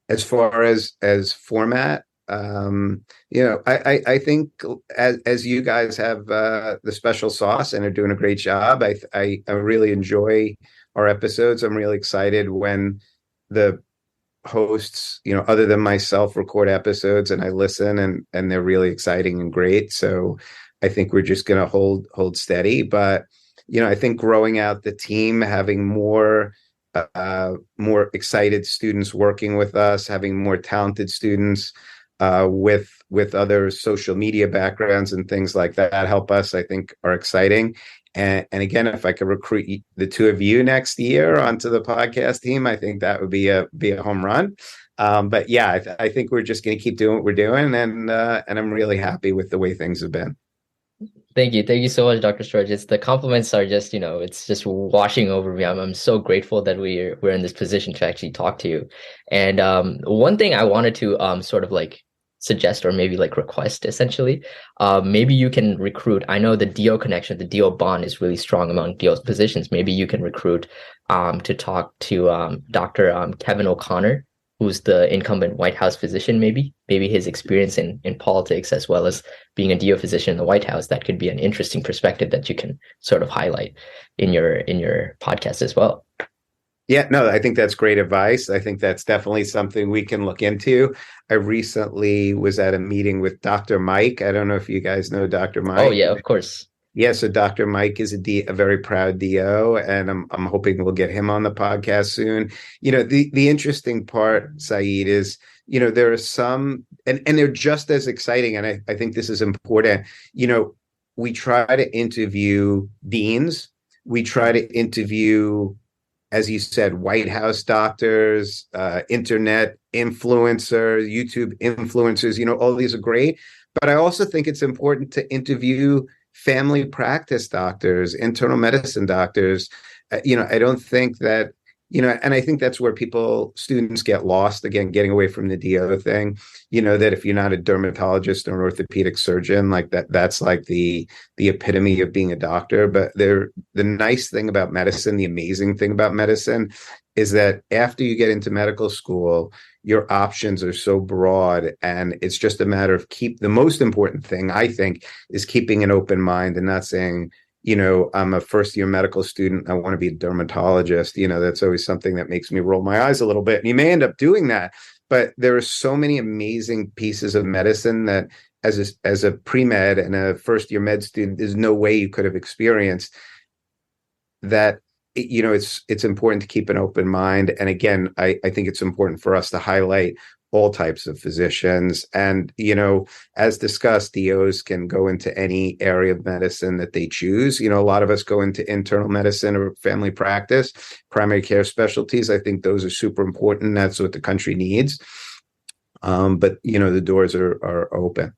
[SPEAKER 1] as far as format, I think as you guys have the special sauce and are doing a great job. I really enjoy our episodes. I'm really excited when the hosts, other than myself, record episodes and I listen, and they're really exciting and great. So I think we're just going to hold steady. But, I think growing out the team, having more excited students working with us, having more talented students with other social media backgrounds and things like that help us, I think, are exciting. And again, if I could recruit the two of you next year onto the podcast team, I think that would be a home run. But yeah, I think we're just going to keep doing what we're doing, and I'm really happy with the way things have been.
[SPEAKER 3] Thank you so much, Dr. Storch. The compliments are just, it's just washing over me. I'm so grateful that we're in this position to actually talk to you. And one thing I wanted to sort of like suggest, or maybe like request, essentially, maybe you can recruit. I know the DO connection, the DO bond is really strong among DO's positions. Maybe you can recruit to talk to Dr. Kevin O'Connor, who's the incumbent White House physician. Maybe his experience in politics, as well as being a DO physician in the White House, that could be an interesting perspective that you can sort of highlight in your podcast as well.
[SPEAKER 1] Yeah, no, I think that's great advice. I think that's definitely something we can look into. I recently was at a meeting with Dr. Mike. I don't know if you guys know Dr. Mike.
[SPEAKER 3] Oh, yeah, of course.
[SPEAKER 1] Yeah, so Dr. Mike is a very proud DO, and I'm hoping we'll get him on the podcast soon. The interesting part, Sayeed, is, there are some, and they're just as exciting, and I think this is important. We try to interview deans. We try to interview, as you said, White House doctors, internet influencers, YouTube influencers, all these are great. But I also think it's important to interview family practice doctors, internal medicine doctors. I don't think that, and I think that's where students get lost, again, getting away from the DO thing, that if you're not a dermatologist or an orthopedic surgeon, like that's like the epitome of being a doctor. But the nice thing about medicine, the amazing thing about medicine, is that after you get into medical school, your options are so broad, and it's just a matter of the most important thing, I think, is keeping an open mind and not saying, I'm a first-year medical student, I want to be a dermatologist. That's always something that makes me roll my eyes a little bit. And you may end up doing that, but there are so many amazing pieces of medicine that as a pre-med and a first-year med student, there's no way you could have experienced that. It's important to keep an open mind. And again, I think it's important for us to highlight all types of physicians. And, as discussed, DOs can go into any area of medicine that they choose. A lot of us go into internal medicine or family practice, primary care specialties. I think those are super important. That's what the country needs. But, the doors are open.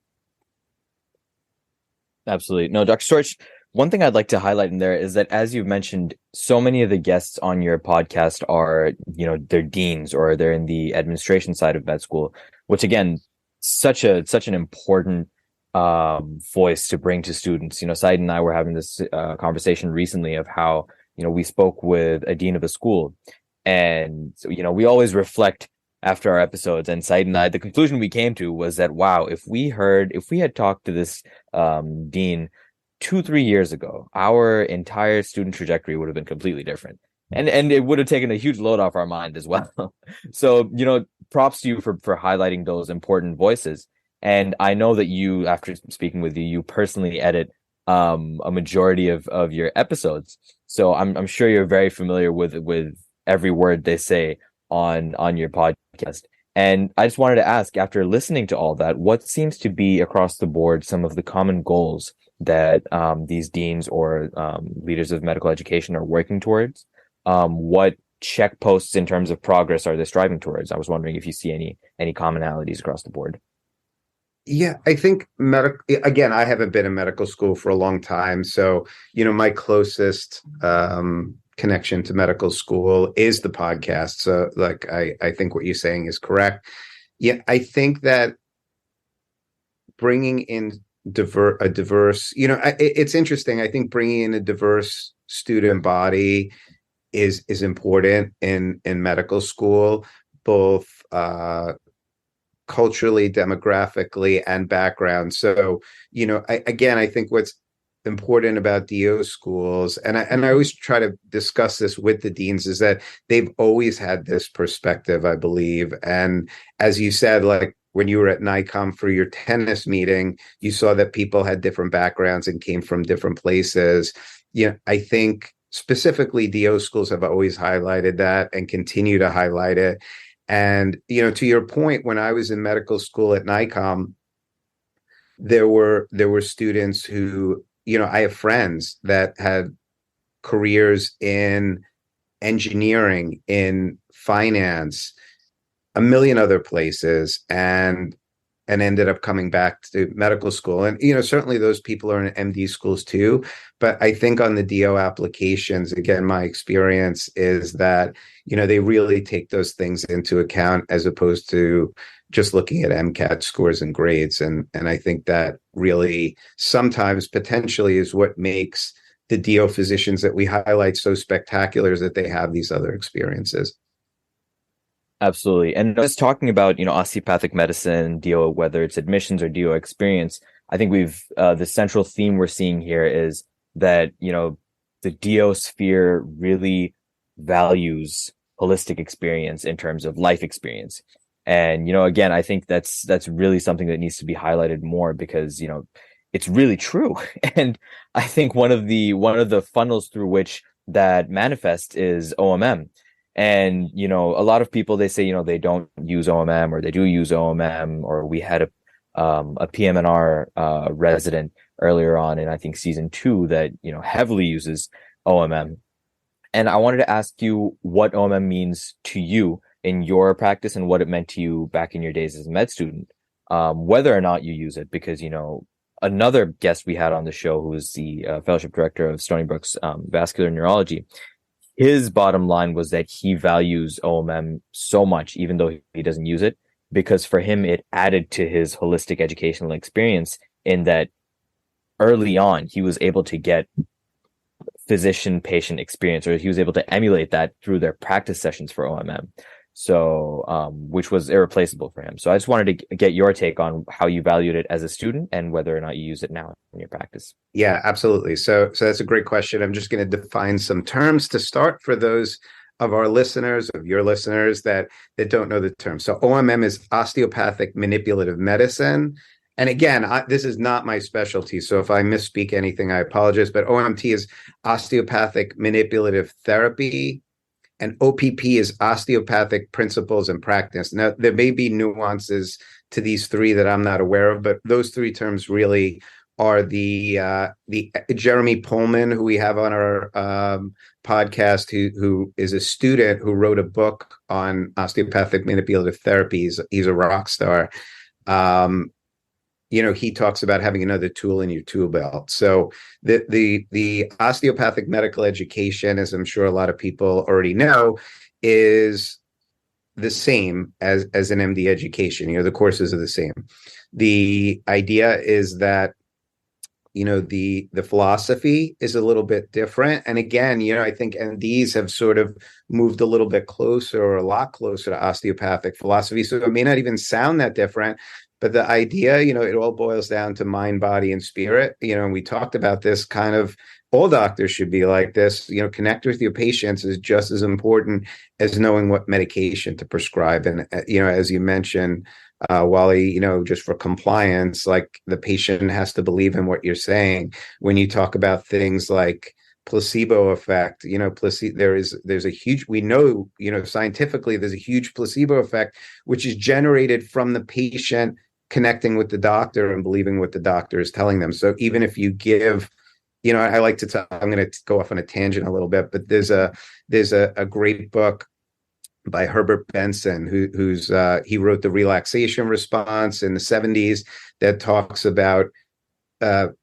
[SPEAKER 4] Absolutely. No, Dr. Storch, one thing I'd like to highlight in there is that, as you've mentioned, so many of the guests on your podcast are, they're deans or they're in the administration side of med school, which again, such an important voice to bring to students. Sayeed and I were having this conversation recently of how, we spoke with a dean of a school, and so, we always reflect after our episodes, and Said and I, the conclusion we came to was that, wow, if we had talked to this dean 2-3 years ago, our entire student trajectory would have been completely different. And it would have taken a huge load off our mind as well. So, props to you for highlighting those important voices. And I know that you, after speaking with you, you personally edit a majority of your episodes. So I'm sure you're very familiar with every word they say on your podcast. And I just wanted to ask, after listening to all that, what seems to be across the board some of the common goals that these deans or leaders of medical education are working towards? What check posts in terms of progress are they striving towards? I was wondering if you see any commonalities across the board.
[SPEAKER 1] Yeah, I think again, I haven't been in medical school for a long time. So, my closest connection to medical school is the podcast. So like, I think what you're saying is correct. Yeah, I think that bringing in a diverse, it's interesting. I think bringing in a diverse student body is important in medical school, both culturally, demographically, and background. So, I think what's important about DO schools, and I always try to discuss this with the deans, is that they've always had this perspective, I believe. And as you said, like when you were at NICOM for your tennis meeting, you saw that people had different backgrounds and came from different places. I think specifically DO schools have always highlighted that and continue to highlight it. And, to your point, when I was in medical school at NICOM, there were students who, I have friends that had careers in engineering, in finance, a million other places, and ended up coming back to medical school. And, certainly those people are in MD schools too. But I think on the DO applications, again, my experience is that, they really take those things into account as opposed to just looking at MCAT scores and grades. And I think that really sometimes potentially is what makes the DO physicians that we highlight so spectacular, is that they have these other experiences.
[SPEAKER 4] Absolutely. And just talking about, osteopathic medicine, DO, whether it's admissions or DO experience, I think the central theme we're seeing here is that, the DO sphere really values holistic experience in terms of life experience. And, again, I think that's really something that needs to be highlighted more because, it's really true. And I think one of the funnels through which that manifests is OMM. And, a lot of people, they say, they don't use OMM or they do use OMM, or we had a PM&R resident earlier on in, I think, season 2 that, heavily uses OMM. And I wanted to ask you what OMM means to you in your practice and what it meant to you back in your days as a med student, whether or not you use it, because, another guest we had on the show, who was the fellowship director of Stony Brook's vascular neurology, his bottom line was that he values OMM so much, even though he doesn't use it, because for him, it added to his holistic educational experience in that early on, he was able to get physician-patient experience, or he was able to emulate that through their practice sessions for OMM. So, which was irreplaceable for him. So I just wanted to get your take on how you valued it as a student and whether or not you use it now in your practice.
[SPEAKER 1] Yeah, absolutely. So that's a great question. I'm just going to define some terms to start for those of our listeners, of your listeners that don't know the term. So OMM is osteopathic manipulative medicine. And again, this is not my specialty. So if I misspeak anything, I apologize. But OMT is osteopathic manipulative therapy, and OPP is osteopathic principles and practice. Now, there may be nuances to these three that I'm not aware of, but those three terms really are the Jeremy Pullman, who we have on our podcast, who is a student who wrote a book on osteopathic manipulative therapies. He's a rock star. He talks about having another tool in your tool belt. So the osteopathic medical education, as I'm sure a lot of people already know, is the same as an MD education. The courses are the same. The idea is that, the philosophy is a little bit different. And again, I think NDs have sort of moved a little bit closer, or a lot closer, to osteopathic philosophy. So it may not even sound that different, but the idea, it all boils down to mind, body, and spirit. And we talked about this kind of, all doctors should be like this. Connect with your patients is just as important as knowing what medication to prescribe. And, as you mentioned, Wally, just for compliance, like the patient has to believe in what you're saying. When you talk about things like placebo effect, there's a huge, we know, scientifically, there's a huge placebo effect, which is generated from the patient connecting with the doctor and believing what the doctor is telling them. So even if you give, I like to talk, I'm going to go off on a tangent a little bit, but there's a great book by Herbert Benson, who's he wrote The Relaxation Response in the 70s, that talks about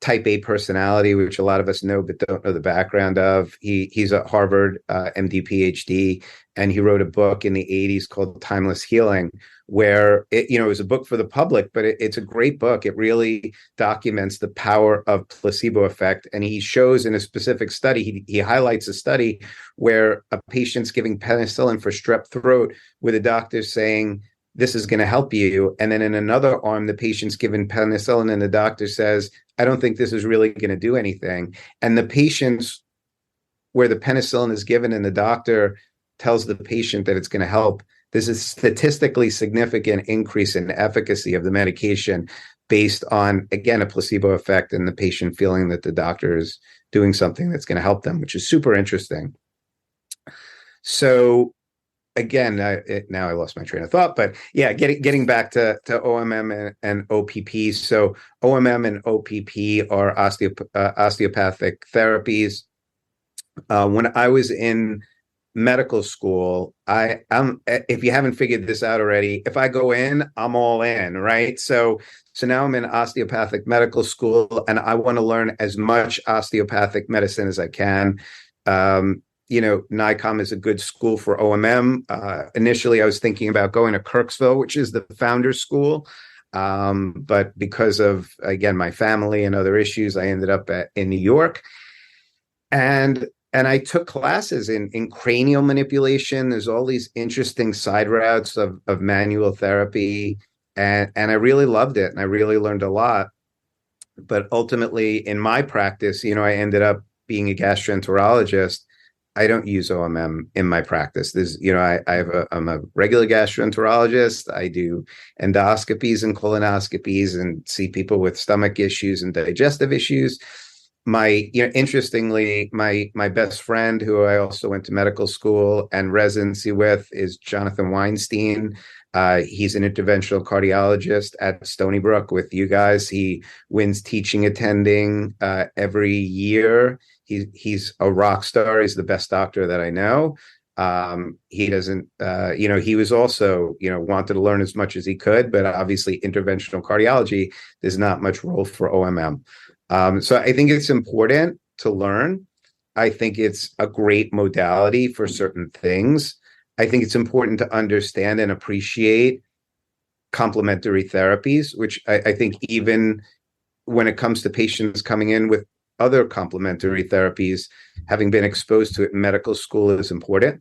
[SPEAKER 1] type A personality, which a lot of us know but don't know the background of. He's a Harvard MD PhD, and he wrote a book in the 80s called Timeless Healing, where it was a book for the public, but it's a great book. It really documents the power of placebo effect. And he shows in a specific study, he highlights a study where a patient's giving penicillin for strep throat, with a doctor saying, this is going to help you. And then in another arm, the patient's given penicillin and the doctor says, I don't think this is really going to do anything. And the patients where the penicillin is given and the doctor tells the patient that it's going to help, there's a statistically significant increase in efficacy of the medication based on, again, a placebo effect and the patient feeling that the doctor is doing something that's going to help them, which is super interesting. So again, now I lost my train of thought, but yeah, getting back to OMM and OPP. So OMM and OPP are osteopathic therapies. When I was in medical school, I'm if you haven't figured this out already, if I go in, I'm all in, right? So now I'm in osteopathic medical school, and I want to learn as much osteopathic medicine as I can. NICOM is a good school for OMM. Initially, I was thinking about going to Kirksville, which is the founder's school. But because of, again, my family and other issues, I ended up in New York. And I took classes in cranial manipulation. There's all these interesting side routes of manual therapy. And I really loved it. And I really learned a lot. But ultimately, in my practice, I ended up being a gastroenterologist. I don't use OMM in my practice. I'm a regular gastroenterologist. I do endoscopies and colonoscopies and see people with stomach issues and digestive issues. Interestingly, my best friend, who I also went to medical school and residency with, is Jonathan Weinstein. He's an interventional cardiologist at Stony Brook with you guys. He wins teaching attending every year. He's a rock star. He's the best doctor that I know. He doesn't, he was also, wanted to learn as much as he could, but obviously interventional cardiology, there's not much role for OMM. So I think it's important to learn. I think it's a great modality for certain things. I think it's important to understand and appreciate complementary therapies, which I think even when it comes to patients coming in with other complementary therapies, having been exposed to it in medical school is important.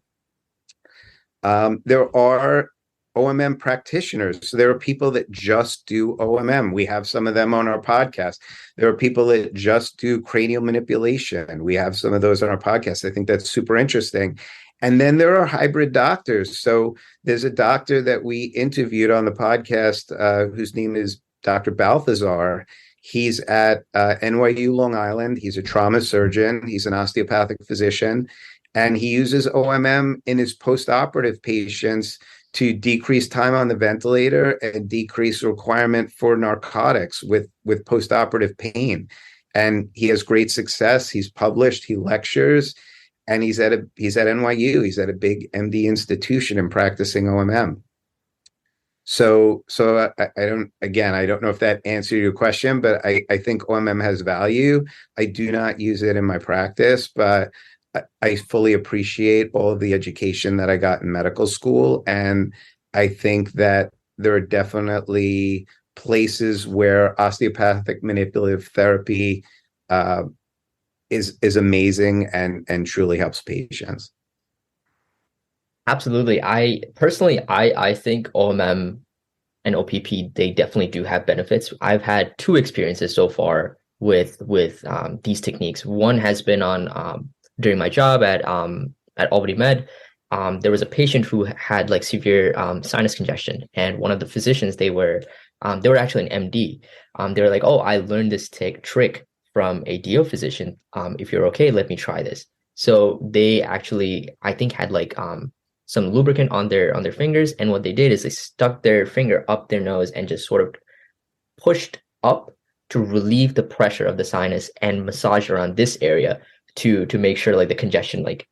[SPEAKER 1] There are OMM practitioners. So there are people that just do OMM. We have some of them on our podcast. There are people that just do cranial manipulation. We have some of those on our podcast. I think that's super interesting. And then there are hybrid doctors. So there's a doctor that we interviewed on the podcast whose name is Dr. Balthazar. He's at NYU Long Island. He's a trauma surgeon. He's an osteopathic physician. And he uses OMM in his postoperative patients to decrease time on the ventilator and decrease requirement for narcotics with postoperative pain. And he has great success. He's published, he lectures, and he's at NYU. He's at a big MD institution and practicing OMM. So I don't know if that answered your question, but I think OMM has value. I do not use it in my practice, but I fully appreciate all of the education that I got in medical school. And I think that there are definitely places where osteopathic manipulative therapy is amazing and truly helps patients.
[SPEAKER 3] Absolutely. I think OMM and OPP, they definitely do have benefits. I've had two experiences so far with these techniques. One has been on during my job at Albany Med. There was a patient who had like severe sinus congestion, and one of the physicians, they were actually an MD. They were like, "Oh, I learned this trick from a DO physician. If you're okay, let me try this." So they actually, I think, had like some lubricant on their fingers, and what they did is they stuck their finger up their nose and just sort of pushed up to relieve the pressure of the sinus and massage around this area to make sure like the congestion like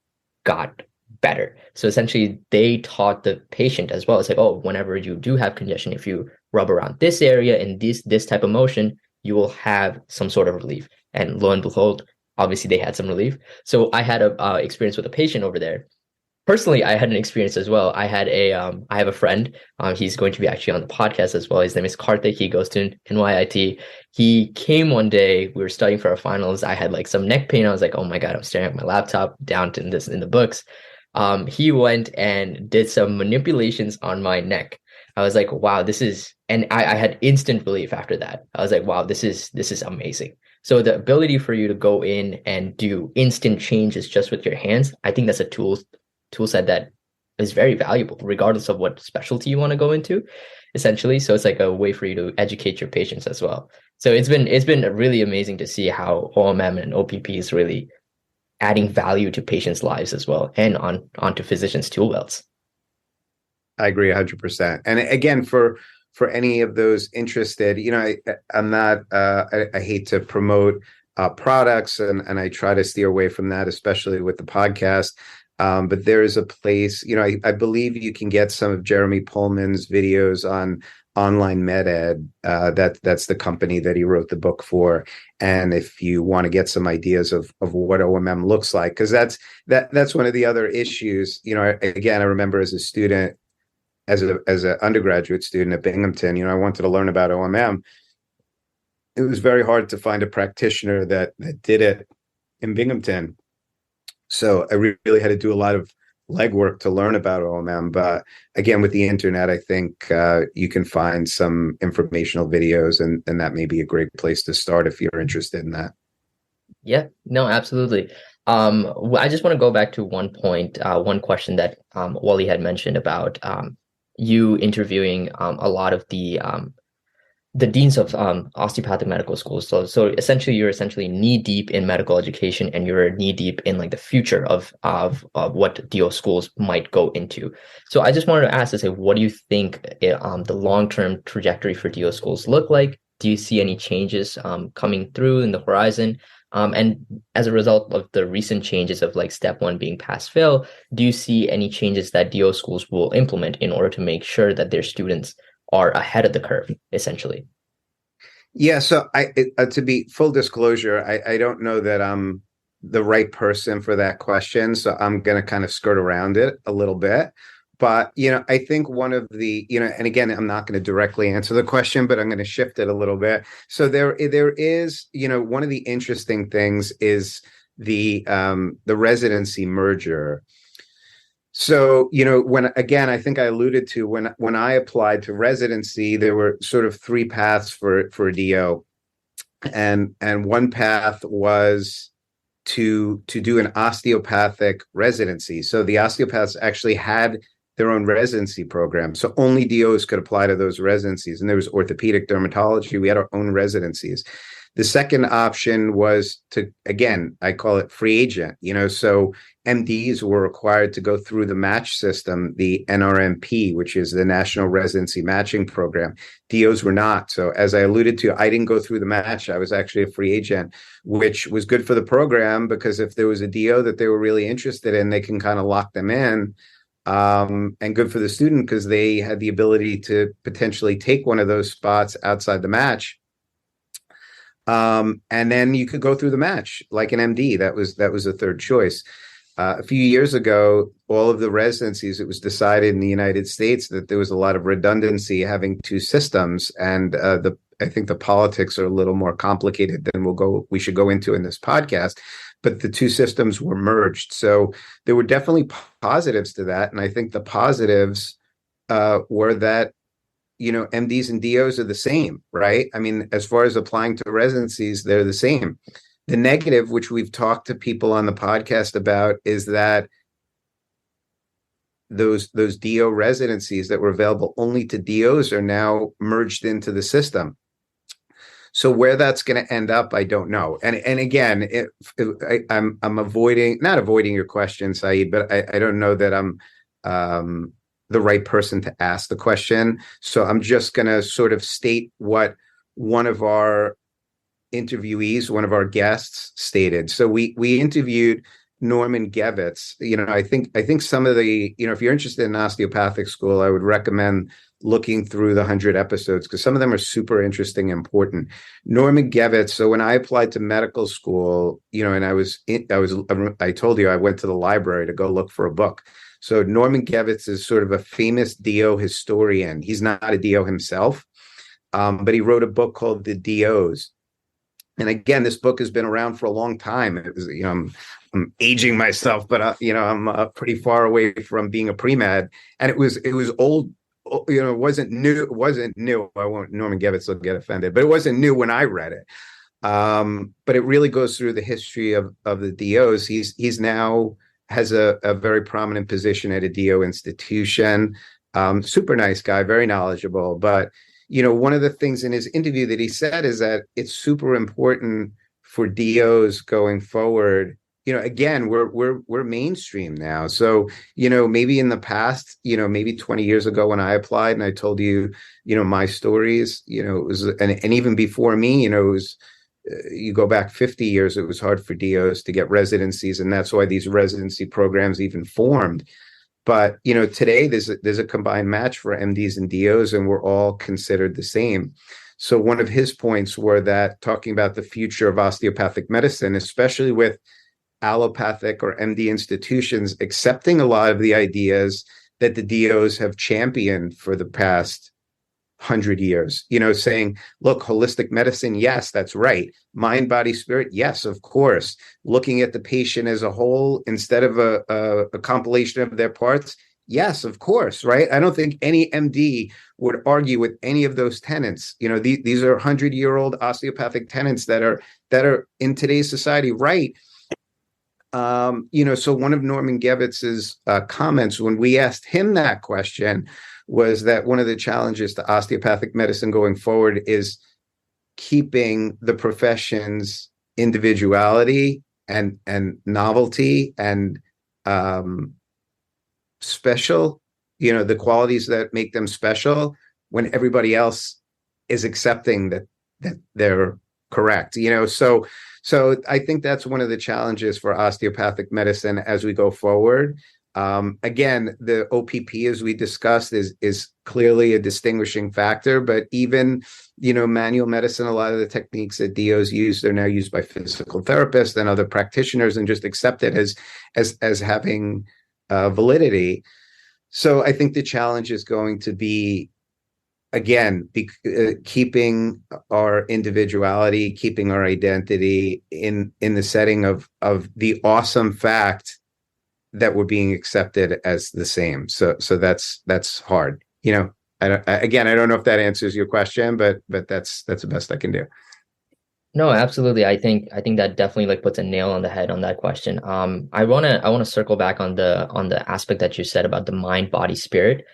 [SPEAKER 3] got better. So essentially they taught the patient as well. It's like, oh, whenever you do have congestion, if you rub around this area in this type of motion, you will have some sort of relief. And lo and behold, obviously they had some relief. So I had a experience with a patient over there. Personally, I had an experience as well. I have a friend. He's going to be actually on the podcast as well. His name is Karthik. He goes to NYIT. He came one day. We were studying for our finals. I had like some neck pain. I was like, oh my God, I'm staring at my laptop down to in the books. He went and did some manipulations on my neck. I was like, wow, and I had instant relief after that. I was like, wow, this is amazing. So the ability for you to go in and do instant changes just with your hands, I think that's a tool set that is very valuable, regardless of what specialty you want to go into, essentially. So it's like a way for you to educate your patients as well. So it's been really amazing to see how OMM and OPP is really adding value to patients' lives as well, and onto physicians' tool belts.
[SPEAKER 1] I agree 100%. And again, for any of those interested, I'm not, I hate to promote products, and I try to steer away from that, especially with the podcast. But there is a place, I believe you can get some of Jeremy Pullman's videos on Online MedEd. That's the company that he wrote the book for. And if you want to get some ideas of what OMM looks like, because that's one of the other issues. Again, I remember as a student, as an undergraduate student at Binghamton, I wanted to learn about OMM. It was very hard to find a practitioner that did it in Binghamton. So I really had to do a lot of legwork to learn about OMM. But again, with the internet, I think you can find some informational videos, and that may be a great place to start if you're interested in that.
[SPEAKER 3] Yeah, no, absolutely. I just want to go back to one point, one question that Wali had mentioned about you interviewing a lot of the deans of osteopathic medical schools. So essentially, you're knee deep in medical education, and you're knee deep in like the future of what DO schools might go into. So I just wanted to ask, what do you think the long-term trajectory for DO schools look like? Do you see any changes coming through in the horizon? And as a result of the recent changes of like step 1 being pass fail, do you see any changes that DO schools will implement in order to make sure that their students are ahead of the curve, essentially?
[SPEAKER 1] Yeah. So to be full disclosure, I don't know that I'm the right person for that question. So I'm going to kind of skirt around it a little bit. But, I think one of the, and again, I'm not going to directly answer the question, but I'm going to shift it a little bit. So there is, one of the interesting things is the residency merger. So, I think I alluded to when I applied to residency, there were sort of 3 paths for a DO. And one path was to do an osteopathic residency. So the osteopaths actually had their own residency program. So only DOs could apply to those residencies. And there was orthopedic dermatology. We had our own residencies. The second option was to, again, I call it free agent, so MDs were required to go through the match system, the NRMP, which is the National Residency Matching Program. DOs were not. So as I alluded to, I didn't go through the match. I was actually a free agent, which was good for the program, because if there was a DO that they were really interested in, they can kind of lock them in. And good for the student, because they had the ability to potentially take one of those spots outside the match. And then you could go through the match like an MD. That was a third choice. A few years ago, all of the residencies, it was decided in the United States that there was a lot of redundancy having 2 systems, and I think the politics are a little more complicated than we should go into in this podcast. But the two systems were merged. So there were definitely positives to that. And I think the positives were that, MDs and DOs are the same, right? I mean, as far as applying to residencies, they're the same. The negative, which we've talked to people on the podcast about, is that those DO residencies that were available only to DOs are now merged into the system. So where that's going to end up, I don't know. And again, I'm not avoiding your question, Saeed, but I don't know that I'm the right person to ask the question. So I'm just going to sort of state what one of our interviewees, one of our guests, stated. So we interviewed Norman Gevitz. I think some of the, if you're interested in osteopathic school, I would recommend looking through the 100 episodes because some of them are super interesting and important. Norman Gevitz. So when I applied to medical school, and I told you I went to the library to go look for a book. So Norman Gevitz is sort of a famous DO historian. He's not a DO himself, but he wrote a book called The DOs. And again, this book has been around for a long time. It was, I'm aging myself, but I'm pretty far away from being a pre-med, and it was old. It wasn't new. It wasn't new. Norman Gevitz will get offended, but it wasn't new when I read it. But it really goes through the history of the DOs. He's now has a very prominent position at a DO institution. Super nice guy, very knowledgeable. But one of the things in his interview that he said is that it's super important for DOs going forward. Again, we're mainstream now. So, maybe in the past, maybe 20 years ago when I applied and I told you, my stories, it was, and even before me, it was, you go back 50 years, it was hard for DOs to get residencies. And that's why these residency programs even formed. But, today there's a combined match for MDs and DOs, and we're all considered the same. So one of his points were that talking about the future of osteopathic medicine, especially with allopathic or MD institutions accepting a lot of the ideas that the DOs have championed for the past 100 years, saying, look, holistic medicine, yes, that's right. Mind, body, spirit, yes, of course. Looking at the patient as a whole instead of a compilation of their parts, yes, of course, right? I don't think any MD would argue with any of those tenets. These are 100-year-old osteopathic tenets that are in today's society, right? So one of Norman Gevitz's comments when we asked him that question was that one of the challenges to osteopathic medicine going forward is keeping the profession's individuality and novelty and special, the qualities that make them special when everybody else is accepting that they're correct, So I think that's one of the challenges for osteopathic medicine as we go forward. Again, the OPP, as we discussed, is clearly a distinguishing factor. But even, manual medicine, a lot of the techniques that DOs use, they're now used by physical therapists and other practitioners and just accepted as having validity. So I think the challenge is going to be, again, keeping our individuality, keeping our identity in the setting of the awesome fact that we're being accepted as the same. So that's hard. I don't know if that answers your question, but that's the best I can do.
[SPEAKER 3] No, absolutely. I think that definitely puts a nail on the head on that question. I wanna circle back on the aspect that you said about the mind, body, spirit.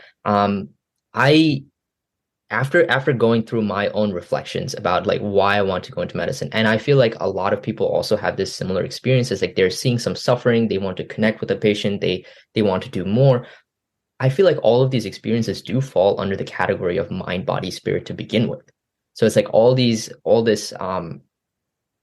[SPEAKER 3] After going through my own reflections about why I want to go into medicine, and I feel like a lot of people also have this similar experiences, they're seeing some suffering, they want to connect with the patient, they want to do more. I feel like all of these experiences do fall under the category of mind, body, spirit to begin with. So it's all this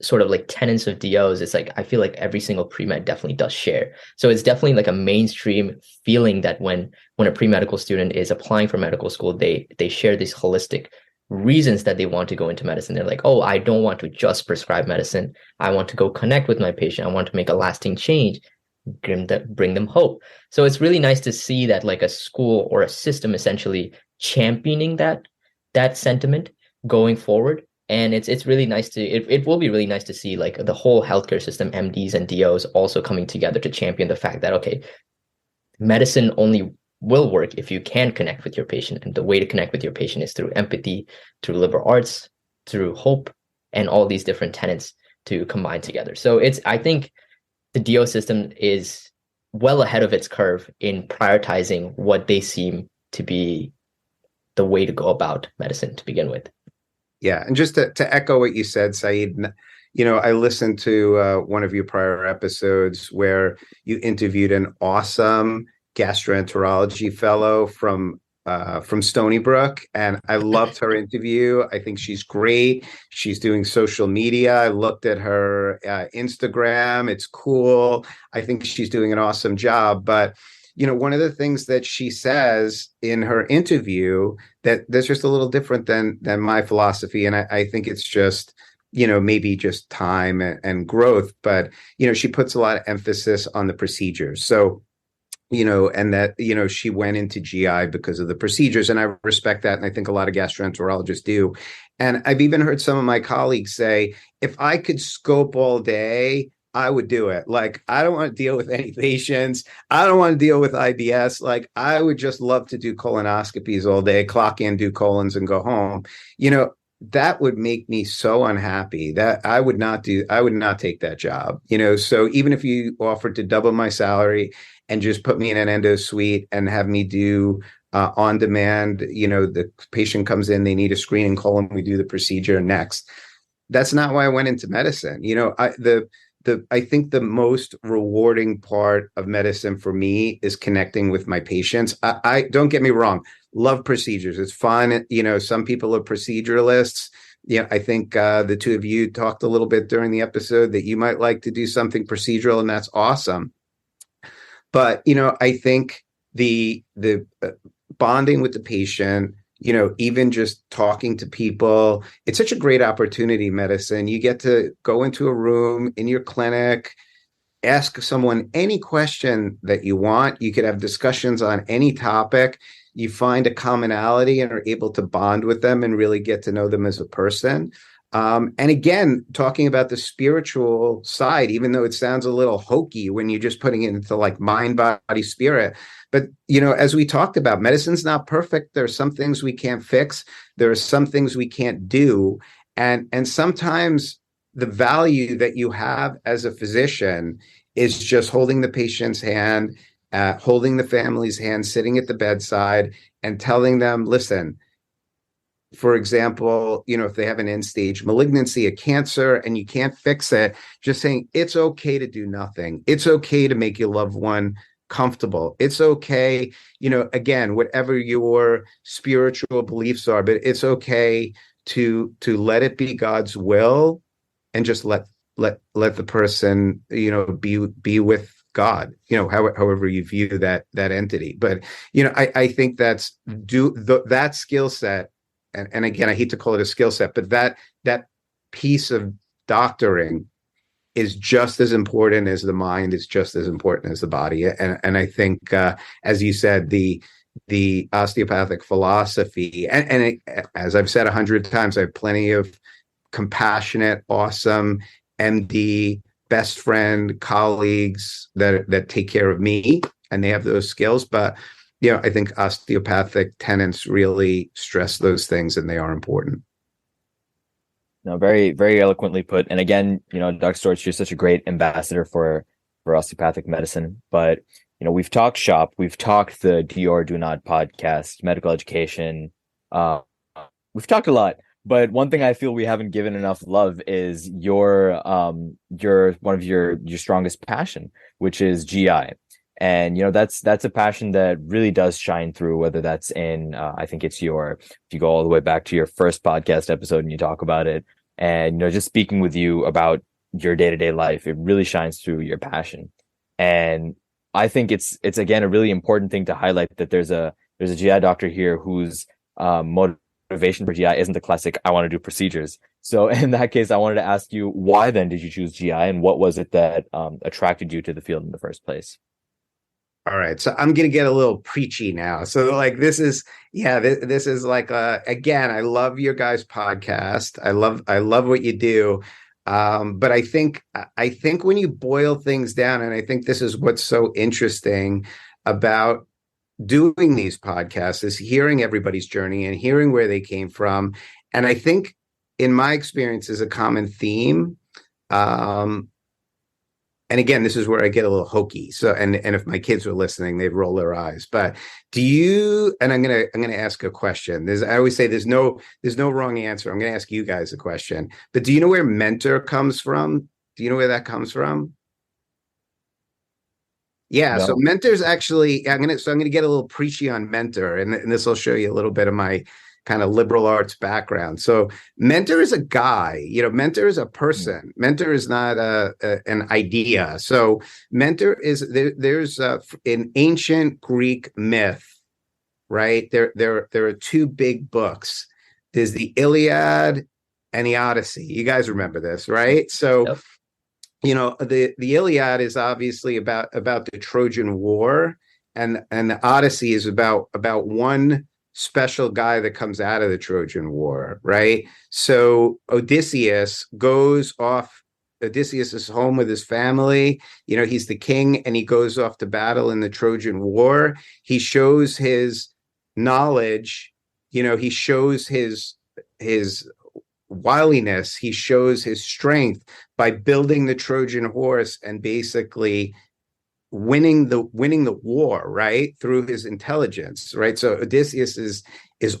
[SPEAKER 3] sort of tenets of DOs. It's I feel like every single pre-med definitely does share. So it's definitely a mainstream feeling that when a pre-medical student is applying for medical school, they share these holistic reasons that they want to go into medicine. They're oh, I don't want to just prescribe medicine. I want to go connect with my patient. I want to make a lasting change, bring them hope. So it's really nice to see that a school or a system essentially championing that sentiment going forward. And it's really nice to it will be really nice to see like the whole healthcare system, MDs and DOs also coming together to champion the fact that okay, medicine only will work if you can connect with your patient. And the way to connect with your patient is through empathy, through liberal arts, through hope, and all these different tenets to combine together. So I think the DO system is well ahead of its curve in prioritizing what they seem to be the way to go about medicine to begin with.
[SPEAKER 1] Yeah, and just to echo what you said, Sayeed, I listened to one of your prior episodes where you interviewed an awesome gastroenterology fellow from Stony Brook, and I loved her interview. I think she's great. She's doing social media. I looked at her Instagram. It's cool. I think she's doing an awesome job. But one of the things that she says in her interview that's just a little different than my philosophy, and I think it's just maybe just time and growth. But she puts a lot of emphasis on the procedures. So and that, she went into GI because of the procedures. And I respect that. And I think a lot of gastroenterologists do. And I've even heard some of my colleagues say, if I could scope all day, I would do it. Like, I don't want to deal with any patients. I don't want to deal with IBS. Like, I would just love to do colonoscopies all day, clock in, do colons and go home. That would make me so unhappy that I would not take that job. So even if you offered to double my salary and just put me in an endo suite and have me do on demand, the patient comes in, they need a screening colon, we do the procedure next. That's not why I went into medicine. I think the most rewarding part of medicine for me is connecting with my patients. I don't get me wrong, love procedures. It's fun. Some people are proceduralists. I think the two of you talked a little bit during the episode that you might like to do something procedural, and that's awesome. But, I think the bonding with the patient, even just talking to people, it's such a great opportunity, medicine. You get to go into a room in your clinic, ask someone any question that you want. You could have discussions on any topic. You find a commonality and are able to bond with them and really get to know them as a person. And again, talking about the spiritual side, even though it sounds a little hokey when you're just putting it into like mind, body, spirit. But, as we talked about, medicine's not perfect. There are some things we can't fix. There are some things we can't do. And sometimes the value that you have as a physician is just holding the patient's hand, holding the family's hand, sitting at the bedside and telling them, listen, for example, if they have an end-stage malignancy, a cancer, and you can't fix it, just saying it's okay to do nothing. It's okay to make your loved one comfortable. It's okay, again, whatever your spiritual beliefs are, but it's okay to let it be God's will and just let the person, be with God, however you view that entity. But, I think that skill set. And again, I hate to call it a skill set, but that piece of doctoring is just as important as the mind, is just as important as the body. And I think, as you said, the osteopathic philosophy, as I've said 100 times, I have plenty of compassionate, awesome MD, best friend, colleagues that take care of me, and they have those skills. But I think osteopathic tenets really stress those things, and they are important.
[SPEAKER 4] No, very, very eloquently put. And again, Dr. Storch, you're such a great ambassador for osteopathic medicine. But, we've talked shop, we've talked the Do or Do Not podcast, medical education. We've talked a lot. But one thing I feel we haven't given enough love is your one of your strongest passion, which is GI. And that's a passion that really does shine through, whether that's in I think it's if you go all the way back to your first podcast episode and you talk about it, and just speaking with you about your day-to-day life, it really shines through your passion. And I think it's again a really important thing to highlight that there's a GI doctor here whose motivation for GI isn't the classic I want to do procedures. So in that case, I wanted to ask you, why then did you choose GI, and what was it that attracted you to the field in the first place?
[SPEAKER 1] All right, so I'm gonna get a little preachy now. So like this is like again, I love your guys' podcast. I love what you do. But I think when you boil things down, and I think this is what's so interesting about doing these podcasts is hearing everybody's journey and hearing where they came from. And I think in my experience is a common theme. Um, and again, this is where I get a little hokey. So, and if my kids were listening, they'd roll their eyes. But do you? And I'm gonna ask a question. I always say there's no wrong answer. I'm gonna ask you guys a question. But do you know where mentor comes from? Do you know where that comes from? Yeah, so
[SPEAKER 4] No.
[SPEAKER 1] mentors actually, I'm gonna get a little preachy on mentor, and this will show you a little bit of my kind of liberal arts background. So mentor is a guy, mentor is a person. Mentor is not an idea. So mentor is there's an ancient Greek myth, right? There are two big books. There's the Iliad and the Odyssey. You guys remember this, right? So
[SPEAKER 3] Yep.
[SPEAKER 1] the Iliad is obviously about the Trojan War, and the Odyssey is about one special guy that comes out of the Trojan War, right? So Odysseus goes off. Odysseus is home with his family. He's the king, and he goes off to battle in the Trojan War. He shows his knowledge. He shows his wiliness. He shows his strength by building the Trojan horse and basically winning the war, right, through his intelligence, right? So Odysseus is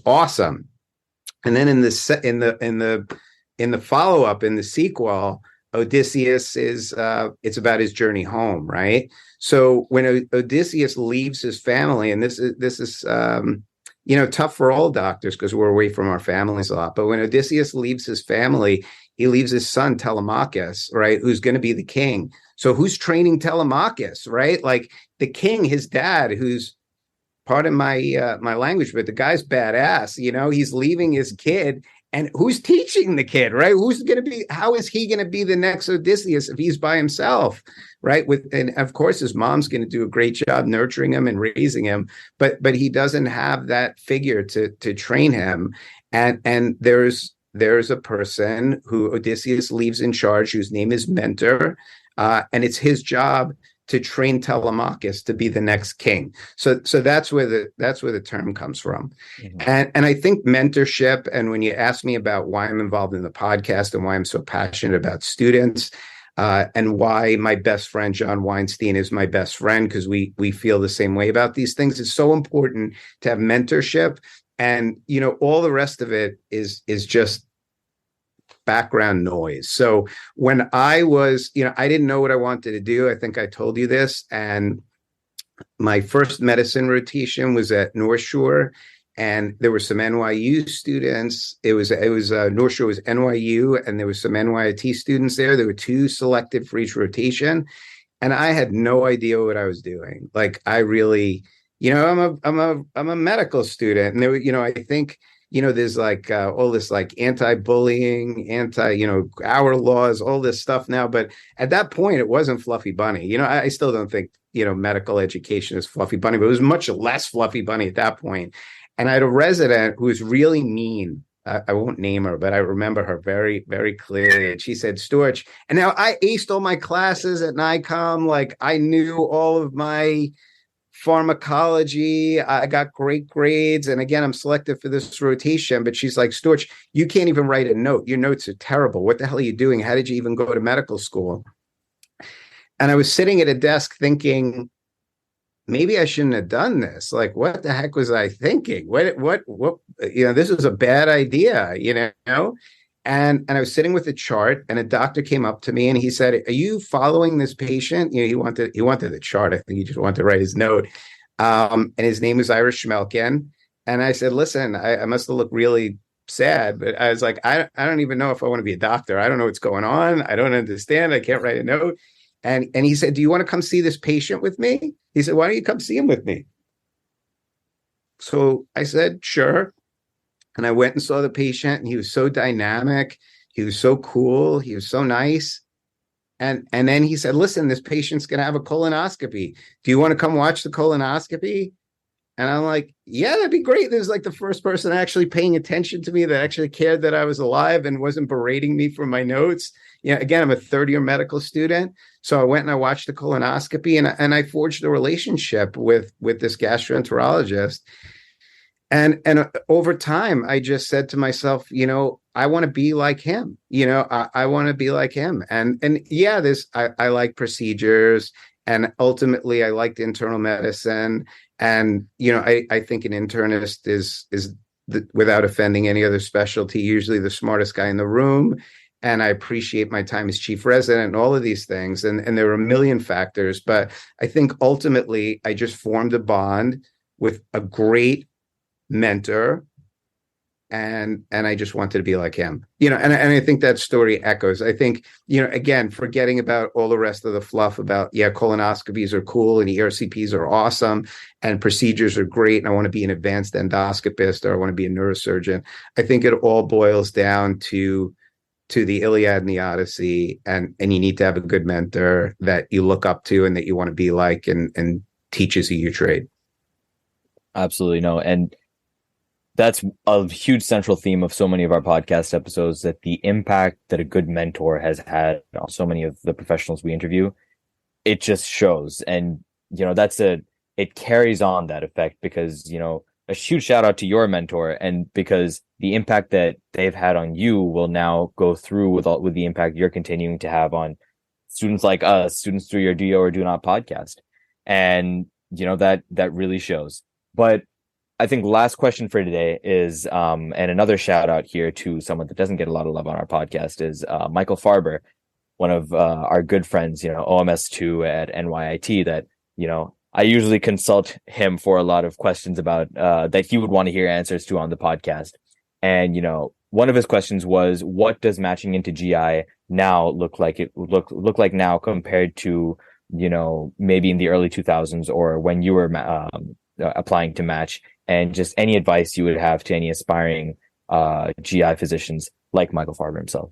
[SPEAKER 1] awesome. And then in the follow up, in the sequel, Odysseus is it's about his journey home, right? So when Odysseus leaves his family, and this is tough for all doctors because we're away from our families a lot. But when Odysseus leaves his family, he leaves his son Telemachus, right, who's going to be the king. So who's training Telemachus, right? Like the king, his dad, who's, pardon my language, but the guy's badass. He's leaving his kid, and who's teaching the kid, right? How is he going to be the next Odysseus if he's by himself, right? And of course, his mom's going to do a great job nurturing him and raising him, but he doesn't have that figure to train him. And there's a person who Odysseus leaves in charge, whose name is Mentor, and it's his job to train Telemachus to be the next king. So that's where the term comes from. Mm-hmm. And I think mentorship, and when you ask me about why I'm involved in the podcast and why I'm so passionate about students, and why my best friend John Weinstein is my best friend, because we feel the same way about these things. It's so important to have mentorship, and all the rest of it is just background noise. So when I was, I didn't know what I wanted to do. I think I told you this. And my first medicine rotation was at North Shore, and there were some NYU students. It was North Shore was NYU, and there was some NYIT students there. There were two selected for each rotation, and I had no idea what I was doing. Like I really, I'm a medical student, and there, I think. There's like all this like anti-bullying, our laws, all this stuff now. But at that point, it wasn't fluffy bunny. I still don't think, medical education is fluffy bunny, but it was much less fluffy bunny at that point. And I had a resident who was really mean. I won't name her, but I remember her very, very clearly. And she said, Storch, and now I aced all my classes at NICOM. Like I knew all of my pharmacology. I got great grades. And again, I'm selected for this rotation, but she's like, Storch, you can't even write a note. Your notes are terrible. What the hell are you doing? How did you even go to medical school? And I was sitting at a desk thinking, maybe I shouldn't have done this. Like, what the heck was I thinking? What, this was a bad idea, And I was sitting with a chart, and a doctor came up to me and he said, "Are you following this patient?" He wanted the chart. I think he just wanted to write his note. And his name was Irish Schmelkin. And I said, "Listen, I must have looked really sad, but I was like, I don't even know if I want to be a doctor. I don't know what's going on. I don't understand. I can't write a note." And he said, "Do you want to come see this patient with me?" He said, "Why don't you come see him with me?" So I said, "Sure." And I went and saw the patient, and he was so dynamic. He was so cool. He was so nice. And then he said, listen, this patient's going to have a colonoscopy. Do you want to come watch the colonoscopy? And I'm like, yeah, that'd be great. This is like the first person actually paying attention to me that actually cared that I was alive and wasn't berating me for my notes. Again, I'm a third-year medical student. So I went and I watched the colonoscopy, and I forged a relationship with this gastroenterologist. And over time, I just said to myself, I want to be like him. I want to be like him. And yeah, I like procedures, and ultimately I liked internal medicine. And I think an internist is without offending any other specialty, usually the smartest guy in the room. And I appreciate my time as chief resident and all of these things. And there are a million factors, but I think ultimately I just formed a bond with a great mentor, and I just wanted to be like him, and I think that story echoes. I think, again, forgetting about all the rest of the fluff about, colonoscopies are cool and ERCPs are awesome and procedures are great, and I want to be an advanced endoscopist, or I want to be a neurosurgeon. I think it all boils down to the Iliad and the Odyssey, and you need to have a good mentor that you look up to and that you want to be like, and teaches you your trade.
[SPEAKER 4] Absolutely. No. And that's a huge central theme of so many of our podcast episodes, that the impact that a good mentor has had on so many of the professionals we interview, it just shows. And, it carries on that effect, because, a huge shout out to your mentor, and because the impact that they've had on you will now go through with the impact you're continuing to have on students like us, students through your Do or Do Not podcast. And, that really shows. But I think last question for today is, and another shout out here to someone that doesn't get a lot of love on our podcast, is Michael Farber, one of our good friends, OMS2 at NYIT, that, I usually consult him for a lot of questions about that he would want to hear answers to on the podcast. And, one of his questions was, what does matching into GI now look like? It look like now compared to, maybe in the early 2000s, or when you were applying to match, and just any advice you would have to any aspiring GI physicians like Michael Farber himself.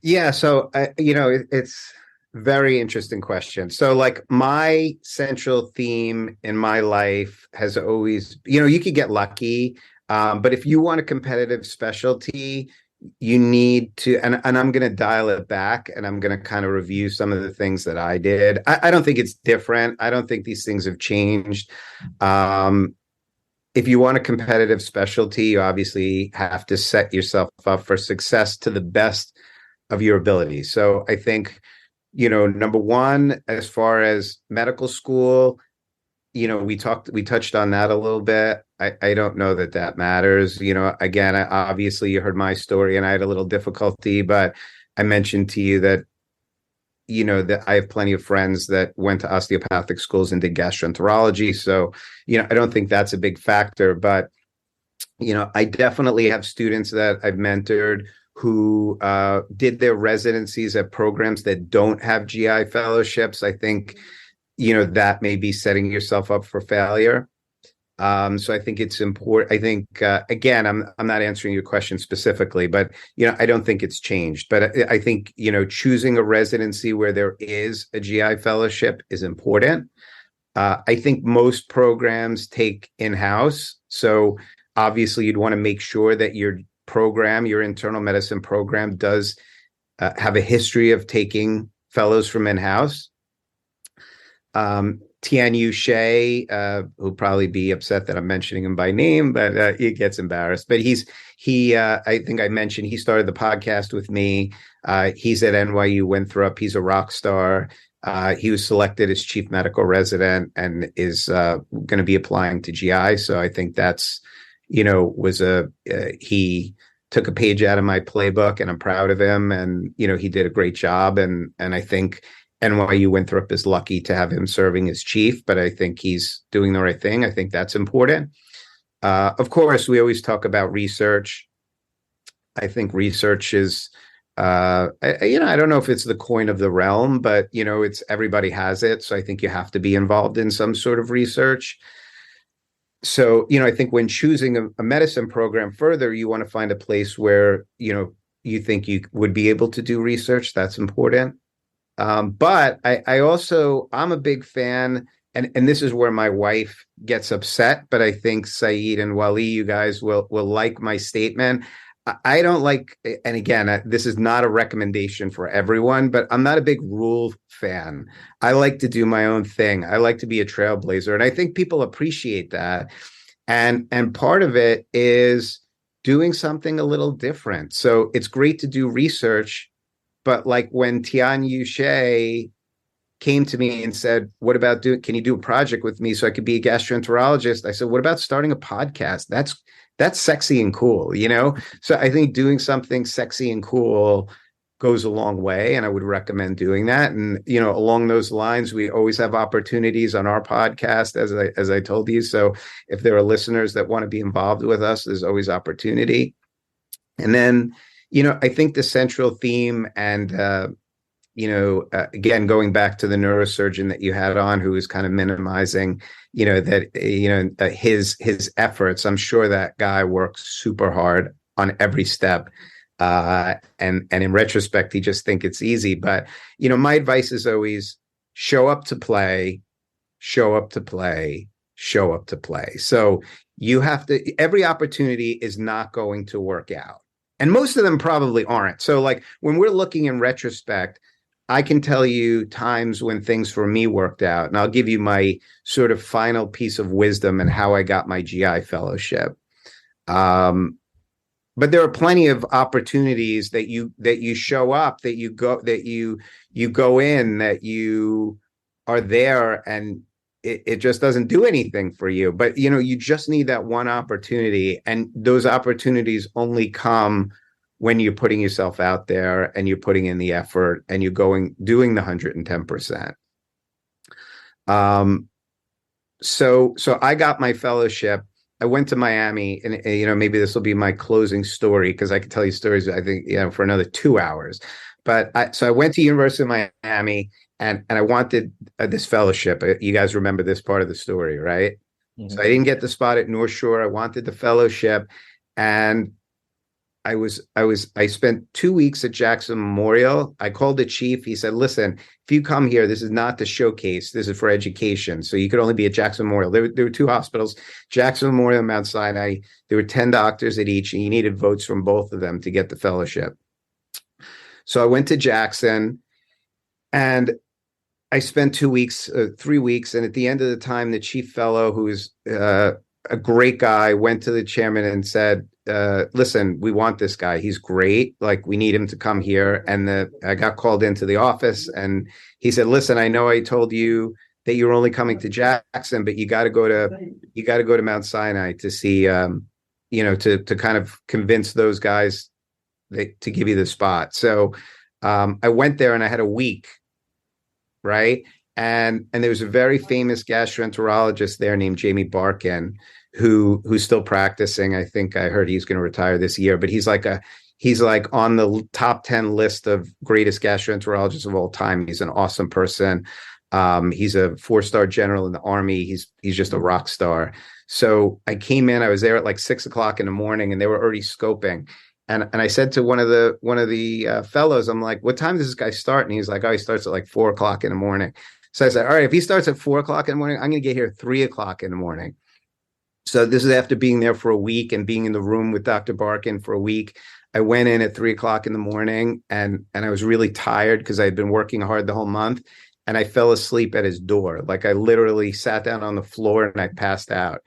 [SPEAKER 1] Yeah. So, it's a very interesting question. So like, my central theme in my life has always, you could get lucky. But if you want a competitive specialty, you need to, and I'm going to dial it back, and I'm going to kind of review some of the things that I did. I don't think it's different. I don't think these things have changed. If you want a competitive specialty, you obviously have to set yourself up for success to the best of your ability. So I think, number one, as far as medical school, we touched on that a little bit. I don't know that matters. Again, obviously you heard my story, and I had a little difficulty, but I mentioned to you that, that I have plenty of friends that went to osteopathic schools and did gastroenterology. So, I don't think that's a big factor, but, I definitely have students that I've mentored who did their residencies at programs that don't have GI fellowships. I think, that may be setting yourself up for failure. So I think it's important. I think, again, I'm not answering your question specifically, but, I don't think it's changed. But I think, choosing a residency where there is a GI fellowship is important. I think most programs take in-house. So obviously you'd want to make sure that your internal medicine program does have a history of taking fellows from in-house. Tianyu Shea, who'll probably be upset that I'm mentioning him by name, but he gets embarrassed. But I think I mentioned, he started the podcast with me. He's at NYU Winthrop. He's a rock star. He was selected as chief medical resident and is going to be applying to GI. So I think that's, he took a page out of my playbook, and I'm proud of him. And, he did a great job. And I think NYU Winthrop is lucky to have him serving as chief, but I think he's doing the right thing. I think that's important. Of course, we always talk about research. I think research is, I don't know if it's the coin of the realm, but, it's everybody has it. So I think you have to be involved in some sort of research. So, I think when choosing a medicine program further, you want to find a place where, you think you would be able to do research. That's important. But I also, I'm a big fan, and this is where my wife gets upset, but I think Sayeed and Wali, you guys will like my statement. I don't like, and again, this is not a recommendation for everyone, but I'm not a big rule fan. I like to do my own thing. I like to be a trailblazer, and I think people appreciate that. And part of it is doing something a little different. So it's great to do research, but like when Tian Yuxie came to me and said, "What about can you do a project with me so I could be a gastroenterologist?" I said, "What about starting a podcast? That's sexy and cool, you know?" So I think doing something sexy and cool goes a long way, and I would recommend doing that. And you know, along those lines, we always have opportunities on our podcast, as I told you. So if there are listeners that want to be involved with us, there's always opportunity. And then, you know, I think the central theme, and again, going back to the neurosurgeon that you had on, who was kind of minimizing, you know, that, his efforts. I'm sure that guy works super hard on every step. And in retrospect, he just think it's easy. But, you know, my advice is always show up to play, show up to play, show up to play. So you have to, every opportunity is not going to work out. And most of them probably aren't. So like when we're looking in retrospect, I can tell you times when things for me worked out, and I'll give you my sort of final piece of wisdom and how I got my GI fellowship. But there are plenty of opportunities that you show up, that you go in, that you are there, and it just doesn't do anything for you. But you know, you just need that one opportunity, and those opportunities only come when you're putting yourself out there and you're putting in the effort and you're doing the 110%. So I got my fellowship. I went to Miami, and you know, maybe this will be my closing story, because I could tell you stories, I think, you know, for another 2 hours. But I went to University of Miami, and I wanted this fellowship. You guys remember this part of the story, right? Mm-hmm. So I didn't get the spot at North Shore. I wanted the fellowship, and I spent 2 weeks at Jackson Memorial. I called the chief. He said, "Listen, if you come here, this is not to showcase. This is for education. So you could only be at Jackson Memorial." There were two hospitals, Jackson Memorial and Mount Sinai. There were 10 doctors at each, and you needed votes from both of them to get the fellowship. So I went to Jackson, and I spent 2 weeks, 3 weeks. And at the end of the time, the chief fellow, who is a great guy, went to the chairman and said, "Listen, we want this guy. He's great. Like, we need him to come here." And I got called into the office, and he said, "Listen, I know I told you that you're only coming to Jackson, but you got to go to Mount Sinai to see, to kind of convince those guys to give you the spot." So I went there, and I had a week, right? And there was a very famous gastroenterologist there named Jamie Barkin, who's still practicing. I think I heard he's going to retire this year, but he's like on the top 10 list of greatest gastroenterologists of all time. He's an awesome person. He's a 4-star general in the Army. He's just a rock star. So I came in, I was there at like 6 o'clock in the morning, and they were already scoping. And I said to one of the fellows, I'm like, "What time does this guy start?" And he's like, "Oh, he starts at like 4 o'clock in the morning." So I said, "All right, if he starts at 4 o'clock in the morning, I'm going to get here at 3 o'clock in the morning." So this is after being there for a week and being in the room with Dr. Barkin for a week. I went in at 3 o'clock in the morning, and I was really tired because I had been working hard the whole month, and I fell asleep at his door. Like, I literally sat down on the floor and I passed out.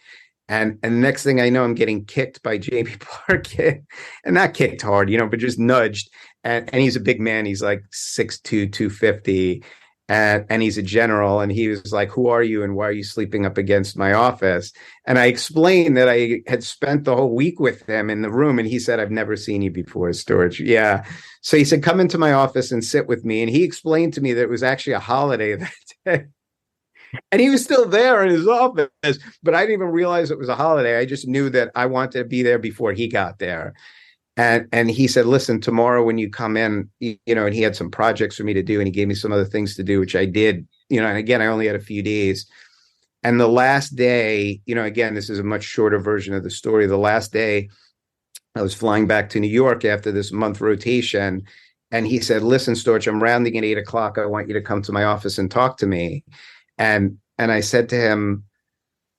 [SPEAKER 1] And next thing I know, I'm getting kicked by Jamie Barkin, and not kicked hard, but just nudged. And he's a big man. He's like 6'2", 250. And he's a general, and he was like, "Who are you, and why are you sleeping up against my office?" And I explained that I had spent the whole week with him in the room, and he said, "I've never seen you before, Storch." Yeah. So he said, "Come into my office and sit with me." And he explained to me that it was actually a holiday that day. And he was still there in his office, but I didn't even realize it was a holiday. I just knew that I wanted to be there before he got there. And he said, "Listen, tomorrow when you come in, and he had some projects for me to do, and he gave me some other things to do, which I did, and again, I only had a few days. And the last day, again, this is a much shorter version of the story. The last day, I was flying back to New York after this month rotation, And he said, listen, Storch, I'm rounding at 8 o'clock. I want you to come to my office and talk to me. And I said to him,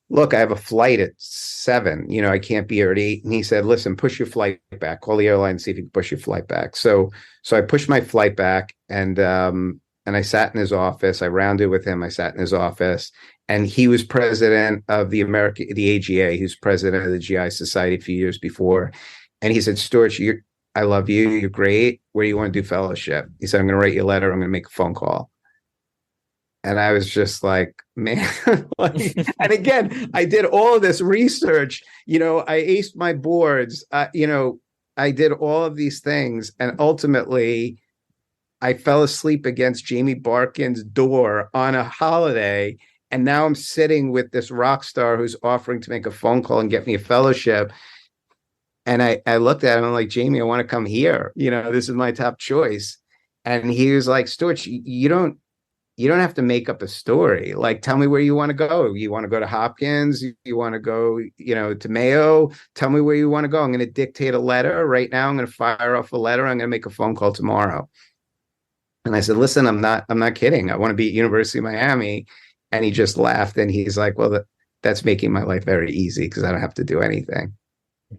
[SPEAKER 1] look, I have a flight at 7. I can't be here at 8. And he said, listen, push your flight back. Call the airline and see if you can push your flight back. So I pushed my flight back, and I sat in his office. I rounded with him. I sat in his office, and he was president of the AGA. He was president of the GI Society a few years before. And he said, Storch, I love you. You're great. Where do you want to do fellowship? He said, I'm going to write you a letter. I'm going to make a phone call. And I was just like, man. And again, I did all of this research. I aced my boards. I did all of these things. And ultimately, I fell asleep against Jamie Barkin's door on a holiday. And now I'm sitting with this rock star who's offering to make a phone call and get me a fellowship. And I looked at him, I'm like, Jamie, I want to come here. This is my top choice. And he was like, Storch, you don't have to make up a story. Like, tell me where you want to go. You want to go to Hopkins? You want to go, to Mayo? Tell me where you want to go. I'm going to dictate a letter right now. I'm going to fire off a letter. I'm going to make a phone call tomorrow. And I said, listen, I'm not kidding. I want to be at University of Miami. And he just laughed. And he's like, well, that's making my life very easy because I don't have to do anything.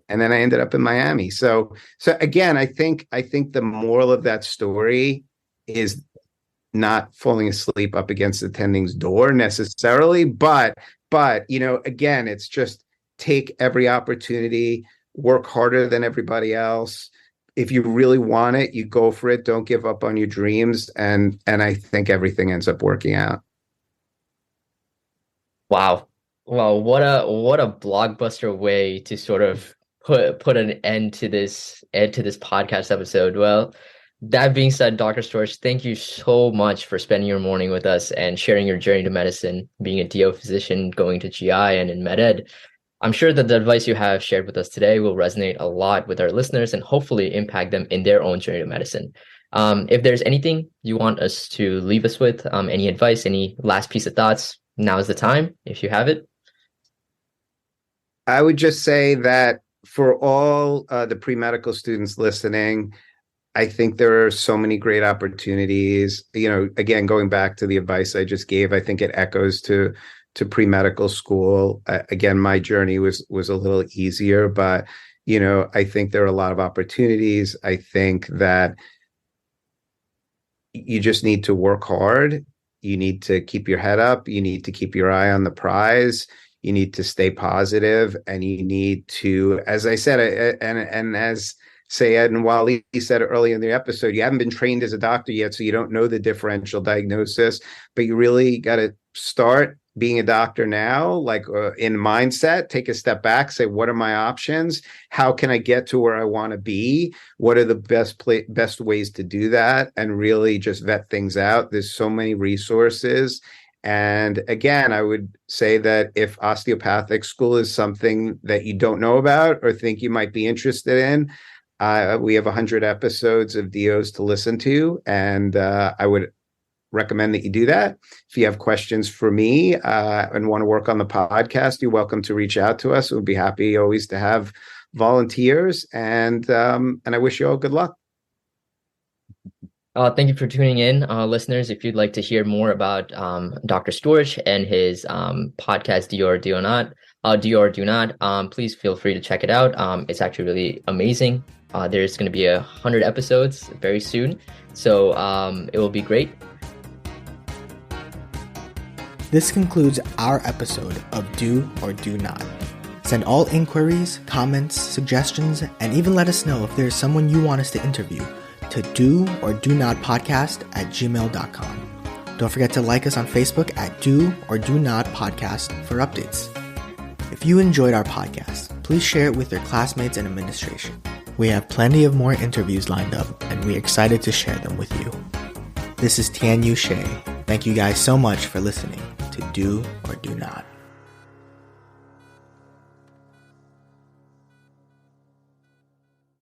[SPEAKER 1] And then I ended up in Miami. So again, I think the moral of that story is not falling asleep up against the attending's door necessarily, but again, it's just take every opportunity, work harder than everybody else. If you really want it, you go for it. Don't give up on your dreams, and I think everything ends up working out.
[SPEAKER 3] Wow. Well, what a blockbuster way to sort of put an end to this podcast episode. Well, that being said, Dr. Storch, thank you so much for spending your morning with us and sharing your journey to medicine, being a DO physician, going to GI and in med ed. I'm sure that the advice you have shared with us today will resonate a lot with our listeners and hopefully impact them in their own journey to medicine. If there's anything you want us to leave us with, any advice, any last piece of thoughts, now is the time, if you have it.
[SPEAKER 1] I would just say that for all the pre-medical students listening, I think there are so many great opportunities. Again, going back to the advice I just gave, I think it echoes to pre-medical school. Again, my journey was a little easier, but I think there are a lot of opportunities. I think that you just need to work hard. You need to keep your head up. You need to keep your eye on the prize. You need to stay positive, and you need to, as I said, and as Sayeed and Wali said earlier in the episode, you haven't been trained as a doctor yet, so you don't know the differential diagnosis, but you really got to start being a doctor now, like in mindset, take a step back, say, what are my options? How can I get to where I want to be? What are the best ways to do that? And really just vet things out. There's so many resources. And again, I would say that if osteopathic school is something that you don't know about or think you might be interested in, we have 100 episodes of DOs to listen to, and I would recommend that you do that. If you have questions for me and want to work on the podcast, you're welcome to reach out to us. We'll be happy always to have volunteers, and I wish you all good luck.
[SPEAKER 3] Thank you for tuning in, listeners. If you'd like to hear more about Dr. Storch and his podcast, Do or Do Not, please feel free to check it out. It's actually really amazing. There's going to be 100 episodes very soon, so it will be great.
[SPEAKER 5] This concludes our episode of Do or Do Not. Send all inquiries, comments, suggestions, and even let us know if there's someone you want us to interview to doordonotpodcast@gmail.com. Don't forget to like us on Facebook at Do or Do Not Podcast for updates. If you enjoyed our podcast, please share it with your classmates and administration. We have plenty of more interviews lined up, and we're excited to share them with you. This is Tian Yu Shea. Thank you guys so much for listening to Do or Do Not.